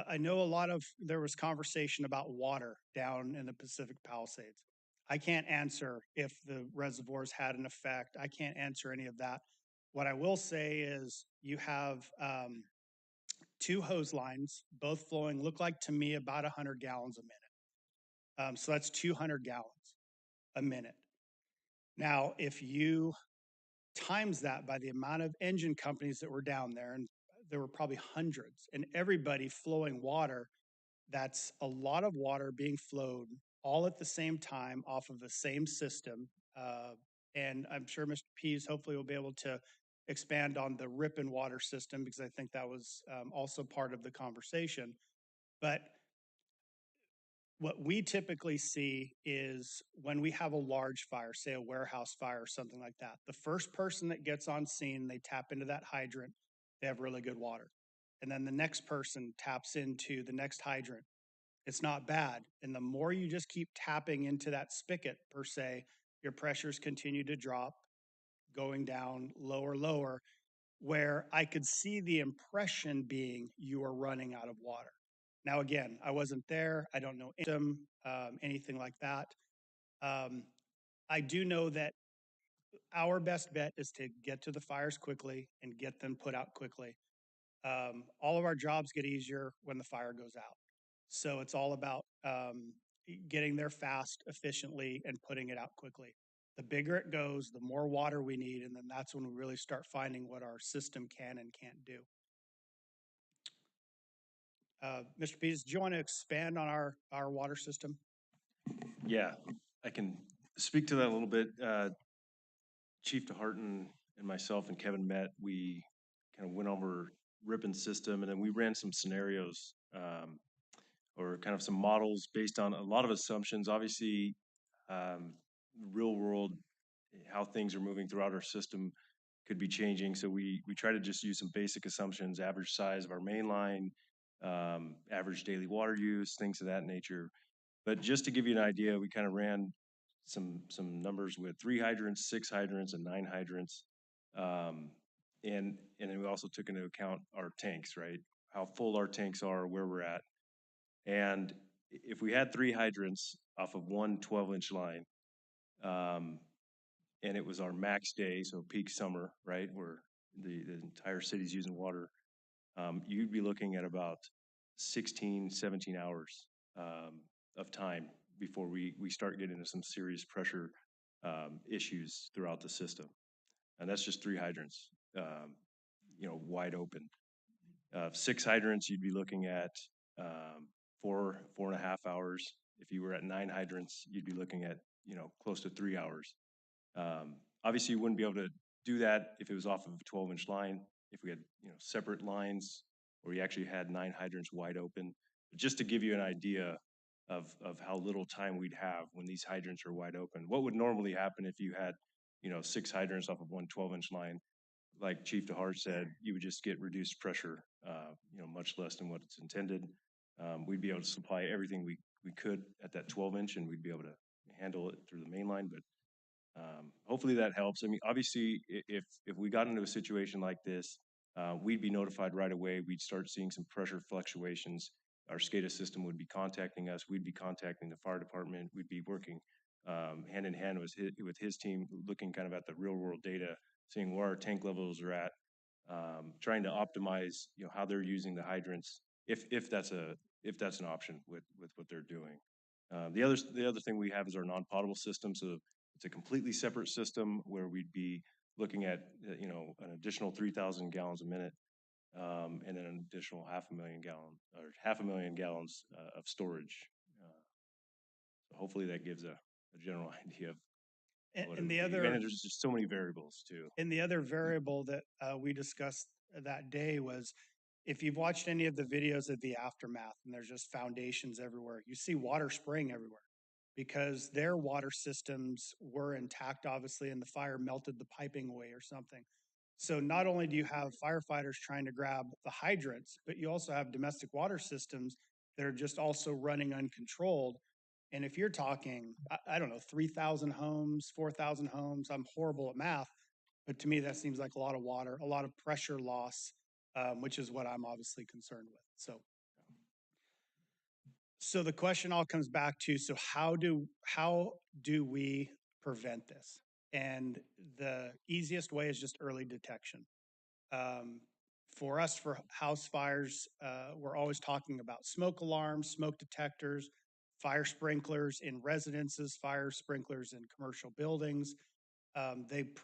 I know there was conversation about water down in the Pacific Palisades. I can't answer if the reservoirs had an effect. I can't answer any of that. What I will say is you have 2 hose lines, both flowing, look like to me about 100 gallons a minute. So that's 200 gallons a minute. Now, if you times that by the amount of engine companies that were down there, and there were probably hundreds, and everybody flowing water, that's a lot of water being flowed all at the same time off of the same system. And I'm sure Mr. Pease hopefully will be able to expand on the Ripon water system, because I think that was also part of the conversation. But what we typically see is when we have a large fire, say a warehouse fire or something like that, the first person that gets on scene, they tap into that hydrant, they have really good water. And then the next person taps into the next hydrant. It's not bad. And the more you just keep tapping into that spigot, per se, your pressures continue to drop, going down lower, lower, where I could see the impression being you are running out of water. Now, again, I wasn't there. I don't know anything like that. I do know that our best bet is to get to the fires quickly and get them put out quickly. All of our jobs get easier when the fire goes out. So it's all about getting there fast, efficiently, and putting it out quickly. The bigger it goes, the more water we need, and then that's when we really start finding what our system can and can't do. Mr. Peters, do you want to expand on our water system? Yeah, I can speak to that a little bit. Chief DeHarton and myself and Kevin met. We kind of went over Ripon's system, and then we ran some scenarios or kind of some models based on a lot of assumptions. Obviously, real world, how things are moving throughout our system could be changing. So we try to just use some basic assumptions: average size of our main line, average daily water use, things of that nature. But just to give you an idea, we kind of ran some numbers with 3 hydrants, 6 hydrants, and 9 hydrants. And then we also took into account our tanks, right? How full our tanks are, where we're at. And if we had 3 hydrants off of one 12-inch line, and it was our max day, so peak summer, right, where the entire city's using water, you'd be looking at about 16, 17 hours of time before we start getting into some serious pressure issues throughout the system. And that's just 3 hydrants, wide open. 6 hydrants, you'd be looking at 4.5 hours. If you were at 9 hydrants, you'd be looking at, close to 3 hours. Obviously, you wouldn't be able to do that if it was off of a 12-inch line, if we had, separate lines, or you actually had 9 hydrants wide open. But just to give you an idea of how little time we'd have when these hydrants are wide open. What would normally happen if you had, 6 hydrants off of one 12-inch line? Like Chief DeHart said, you would just get reduced pressure, much less than what it's intended. We'd be able to supply everything we could at that 12-inch, and we'd be able to handle it through the main line. But hopefully that helps. I mean, obviously, if we got into a situation like this, we'd be notified right away. We'd start seeing some pressure fluctuations. Our SCADA system would be contacting us. We'd be contacting the fire department. We'd be working hand in hand with his team, looking kind of at the real world data, seeing where our tank levels are at, trying to optimize, how they're using the hydrants, if that's an option with what they're doing. The other thing we have is our non-potable system. So it's a completely separate system where we'd be looking at, an additional 3,000 gallons a minute, and then an additional 500,000 gallons of storage. So hopefully that gives a general idea of and the other, and there's just so many variables too. And the other variable that we discussed that day was, if you've watched any of the videos of the aftermath, and there's just foundations everywhere, you see water spraying everywhere because their water systems were intact, obviously, and the fire melted the piping away or something. So not only do you have firefighters trying to grab the hydrants, but you also have domestic water systems that are just also running uncontrolled. And if you're talking, I don't know, 3,000 homes, 4,000 homes, I'm horrible at math, but to me, that seems like a lot of water, a lot of pressure loss, which is what I'm obviously concerned with. So the question all comes back to, so how do we prevent this? And the easiest way is just early detection. For us, for house fires, we're always talking about smoke alarms, smoke detectors, fire sprinklers in residences, fire sprinklers in commercial buildings. They've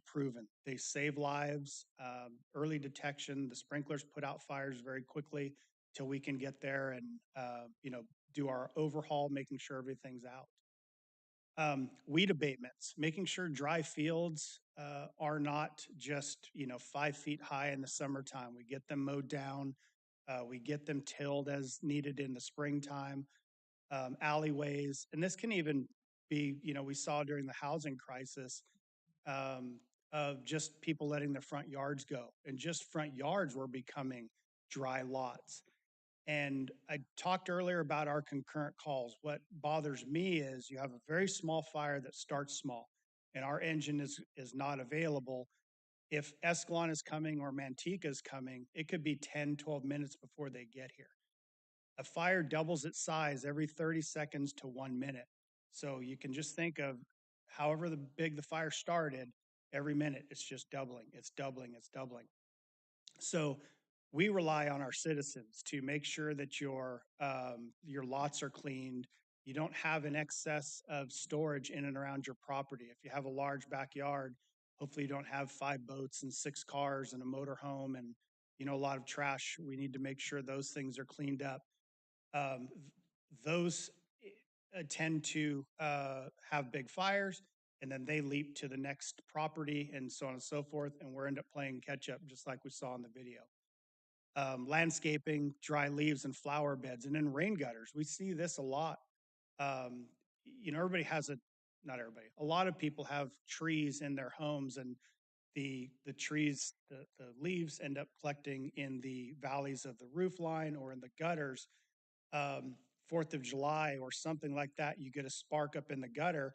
proven they save lives. Early detection, the sprinklers put out fires very quickly till we can get there and do our overhaul, making sure everything's out. Weed abatements, making sure dry fields are not just 5 feet high in the summertime. We get them mowed down. We get them tilled as needed in the springtime. Alleyways, and this can even be, we saw during the housing crisis, of just people letting their front yards go, and just front yards were becoming dry lots. And I talked earlier about our concurrent calls. What bothers me is you have a very small fire that starts small, and our engine is not available. If Escalon is coming or Manteca is coming, it could be 10, 12 minutes before they get here. A fire doubles its size every 30 seconds to 1 minute. So you can just think of however big the fire started, every minute it's just doubling, it's doubling, it's doubling. So we rely on our citizens to make sure that your lots are cleaned. You don't have an excess of storage in and around your property. If you have a large backyard, hopefully you don't have 5 boats and 6 cars and a motor home and a lot of trash. We need to make sure those things are cleaned up. Those tend to have big fires, and then they leap to the next property and so on and so forth, and we're end up playing catch up just like we saw in the video. Landscaping, dry leaves and flower beds, and then rain gutters. We see this a lot. Everybody has not everybody, a lot of people have trees in their homes, and the trees, the leaves end up collecting in the valleys of the roof line or in the gutters. 4th of July or something like that, you get a spark up in the gutter,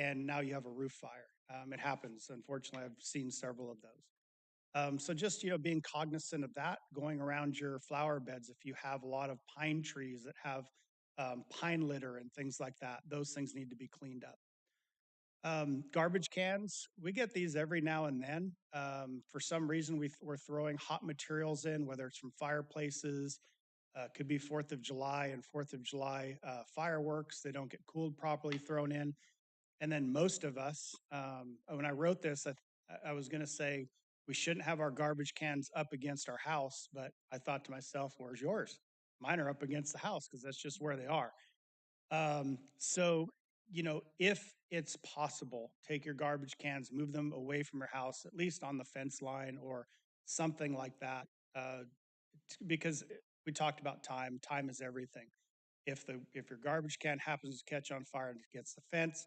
and now you have a roof fire. It happens. Unfortunately, I've seen several of those. So just, being cognizant of that, going around your flower beds, if you have a lot of pine trees that have pine litter and things like that, those things need to be cleaned up. Garbage cans, we get these every now and then. For some reason, we're throwing hot materials in, whether it's from fireplaces, could be 4th of July and 4th of July fireworks. They don't get cooled properly thrown in. And then most of us, when I wrote this, I was going to say we shouldn't have our garbage cans up against our house, but I thought to myself, where's yours? Mine are up against the house because that's just where they are. So, if it's possible, take your garbage cans, move them away from your house, at least on the fence line or something like that. Because we talked about time. Time is everything. If your garbage can happens to catch on fire and it gets the fence,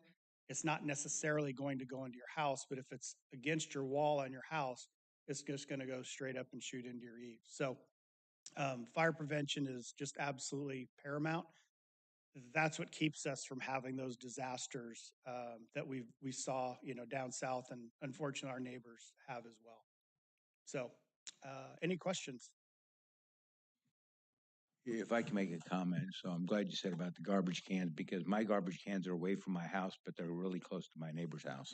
it's not necessarily going to go into your house, but if it's against your wall on your house, it's just going to go straight up and shoot into your eave. So fire prevention is just absolutely paramount. That's what keeps us from having those disasters that we saw, down south, and unfortunately our neighbors have as well. So, any questions? If I can make a comment, so I'm glad you said about the garbage cans, because my garbage cans are away from my house, but they're really close to my neighbor's house.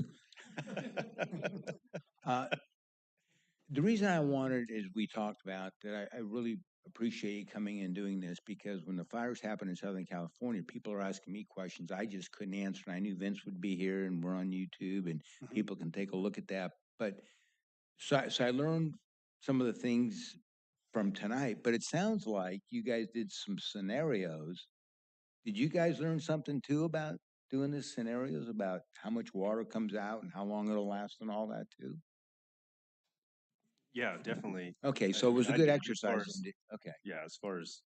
The reason I wanted is we talked about that I really appreciate you coming and doing this, because when the fires happened in Southern California, people are asking me questions I just couldn't answer. And I knew Vince would be here and we're on YouTube and people can take a look at that. But so I learned some of the things from tonight, but it sounds like you guys did some scenarios. Did you guys learn something too about doing these scenarios about how much water comes out and how long it'll last and all that too? Yeah, definitely. Okay, so it was a I good did, exercise. Okay. Yeah, as far as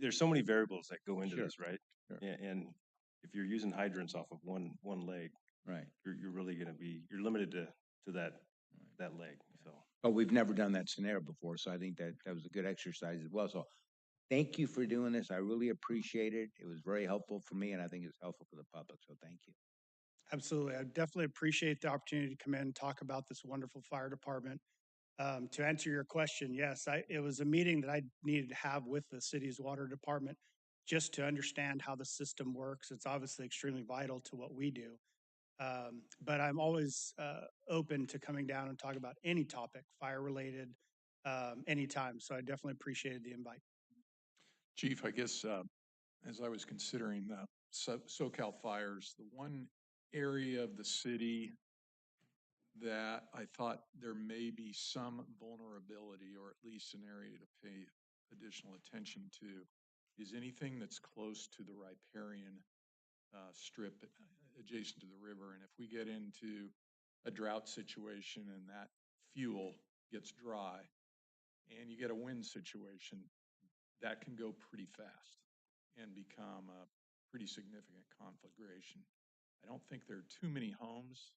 there's so many variables that go into Sure, this, right? sure. And if you're using hydrants off of one leg, Right. you're really going to be limited to that leg. So, But we've never done that scenario before, so I think that was a good exercise as well. So thank you for doing this. I really appreciate it. It was very helpful for me, and I think it's helpful for the public, so thank you. Absolutely. I definitely appreciate the opportunity to come in and talk about this wonderful fire department. To answer your question, yes, it was a meeting that I needed to have with the city's water department just to understand how the system works. It's obviously extremely vital to what we do. But I'm always open to coming down and talk about any topic, fire related, anytime. So I definitely appreciated the invite. Chief, I guess as I was considering SoCal fires, the one area of the city that I thought there may be some vulnerability, or at least an area to pay additional attention to, is anything that's close to the riparian strip adjacent to the river. And if we get into a drought situation and that fuel gets dry and you get a wind situation, that can go pretty fast and become a pretty significant conflagration. I don't think there are too many homes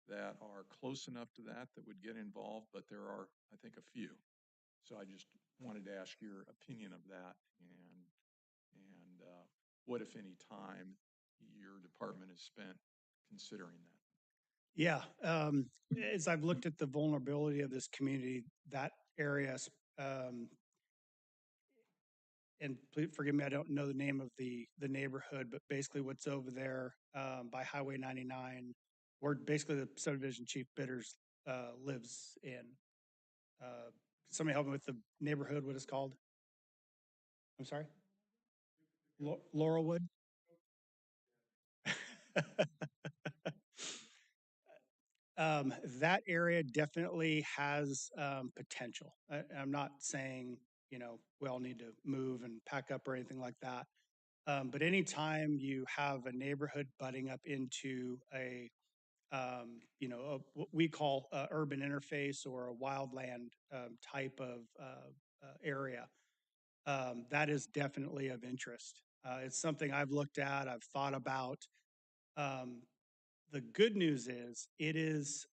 that are close enough to that would get involved, but there are, I think, a few. So I just wanted to ask your opinion of that, and what, if any, time your department has spent considering that. Yeah, as I've looked at the vulnerability of this community, that area, and please forgive me, I don't know the name of the neighborhood, but basically what's over there by Highway 99, where basically the subdivision chief Bitters lives in. Somebody help me with the neighborhood, what it's called? I'm sorry? Laurelwood? That area definitely has potential. I'm not saying, we all need to move and pack up or anything like that. But anytime you have a neighborhood butting up into what we call urban interface or a wildland type of area, that is definitely of interest. It's something I've looked at, I've thought about. The good news is it is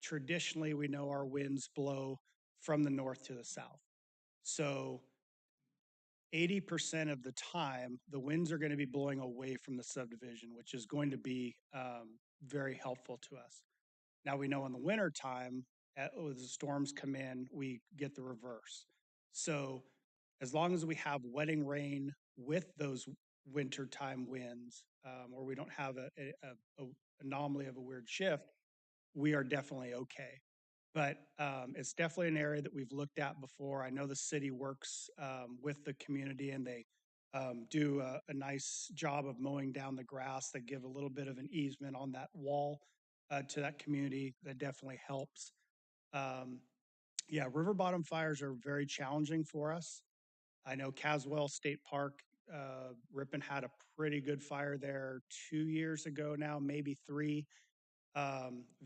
traditionally, we know our winds blow from the north to the south. So 80% of the time, the winds are going to be blowing away from the subdivision, which is going to be very helpful to us. Now we know in the winter time, as the storms come in, we get the reverse. So as long as we have wetting rain with those wintertime winds, or we don't have a anomaly of a weird shift, we are definitely okay. But it's definitely an area that we've looked at before. I know the city works with the community, and they do a nice job of mowing down the grass. They give a little bit of an easement on that wall to that community. That definitely helps. Yeah, river bottom fires are very challenging for us. I know Caswell State Park, Ripon had a pretty good fire there 2 years ago now, maybe 3.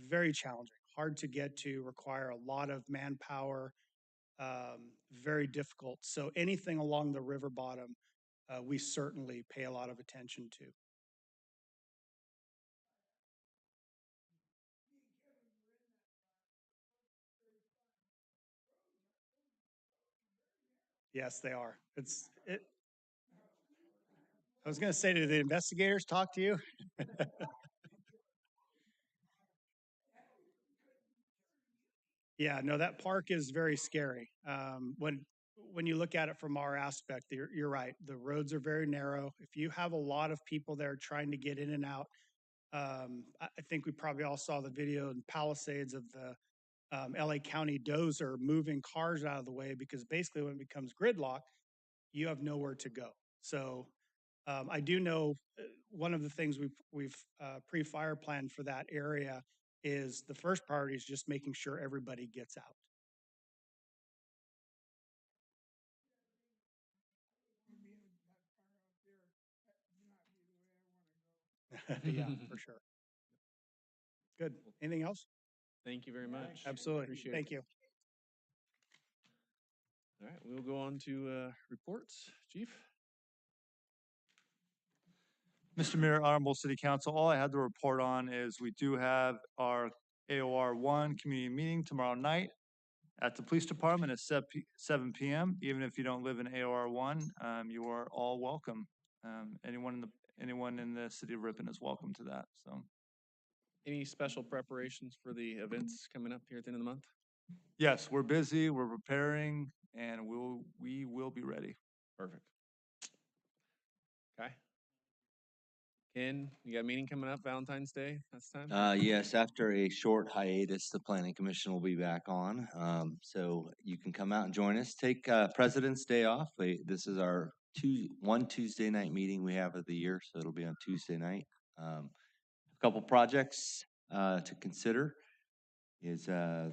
Very challenging, hard to get to, require a lot of manpower, very difficult. So anything along the river bottom, we certainly pay a lot of attention to. Yes, they are. I was going to say, did the investigators talk to you? Yeah, no, that park is very scary. When you look at it from our aspect, you're right. The roads are very narrow. If you have a lot of people there trying to get in and out, I think we probably all saw the video in Palisades of the LA County dozer moving cars out of the way, because basically when it becomes gridlock, you have nowhere to go. So I do know one of the things we've pre-fire planned for that area is the first priority is just making sure everybody gets out. Yeah, for sure. Good. Anything else? Thank you very much. Absolutely. Appreciate Thank it. you. All right, we'll go on to reports. Chief? Mr. Mayor, Honorable City Council, all I had to report on is we do have our AOR 1 community meeting tomorrow night at the police department at 7 p.m. Even if you don't live in AOR 1, you are all welcome. Anyone in the city of Ripon is welcome to that. So, Any special preparations for the events coming up here at the end of the month? yes, we're busy, we're preparing, and we will be ready. Perfect. Okay. Ken, you got a meeting coming up, Valentine's Day, that's time? Yes, after a short hiatus, the planning commission will be back on. So you can come out and join us. Take President's Day off. This is our one Tuesday night meeting we have of the year, so it'll be on Tuesday night. A couple projects to consider is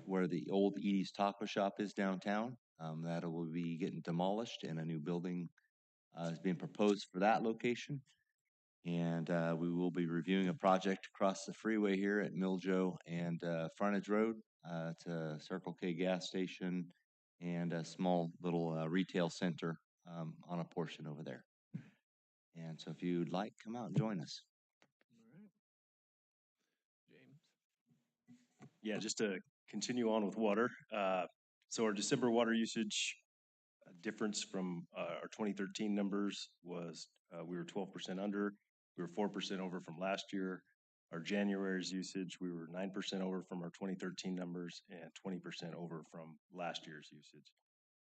where the old Edie's Taco Shop is downtown. That will be getting demolished, and a new building is being proposed for that location. And we will be reviewing a project across the freeway here at Miljo and Frontage Road to Circle K gas station and a small little retail center on a portion over there. And so if you'd like, come out and join us. All right. James? Yeah, just to continue on with water. So our December water usage difference from our 2013 numbers was we were 12% under. We were 4% over from last year. Our January's usage, we were 9% over from our 2013 numbers and 20% over from last year's usage.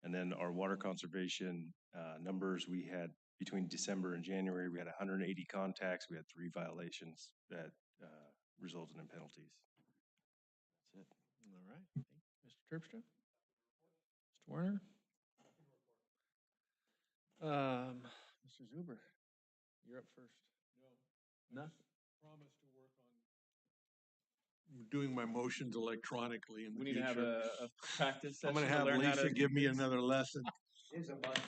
And then our water conservation numbers, we had between December and January, we had 180 contacts. We had 3 violations that resulted in penalties. That's it. All right. Thank you. Mr. Terpstra? Mr. Warner? Mr. Zuber, you're up first. No? Promise to work on doing my motions electronically in the We need future. to have a practice I'm session gonna to have learn how Lisa to give do me this. another lesson. There's a bunch.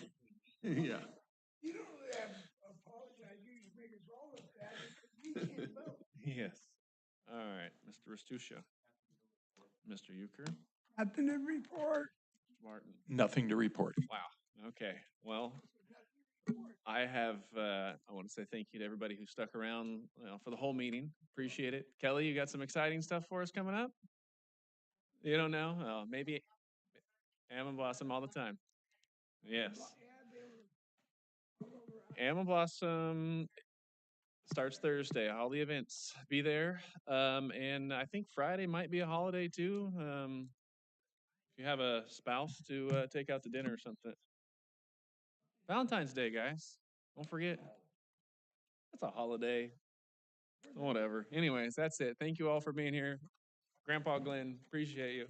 Yeah. You don't really have to apologize. You just make us all look bad because we can't vote. Yes. All right, Mr. Restuccia. Mr. Euchre. Nothing to report. Martin. Nothing to report. Wow. Okay. Well, I have, I want to say thank you to everybody who stuck around for the whole meeting. Appreciate it. Kelly, you got some exciting stuff for us coming up? You don't know? Oh, maybe. Am and Blossom all the time. Yes. Animal Blossom starts Thursday. All the events be there. And I think Friday might be a holiday too. If you have a spouse to take out to dinner or something. Valentine's Day, guys. Don't forget. That's a holiday. Whatever. Anyways, that's it. Thank you all for being here. Grandpa Glenn, appreciate you.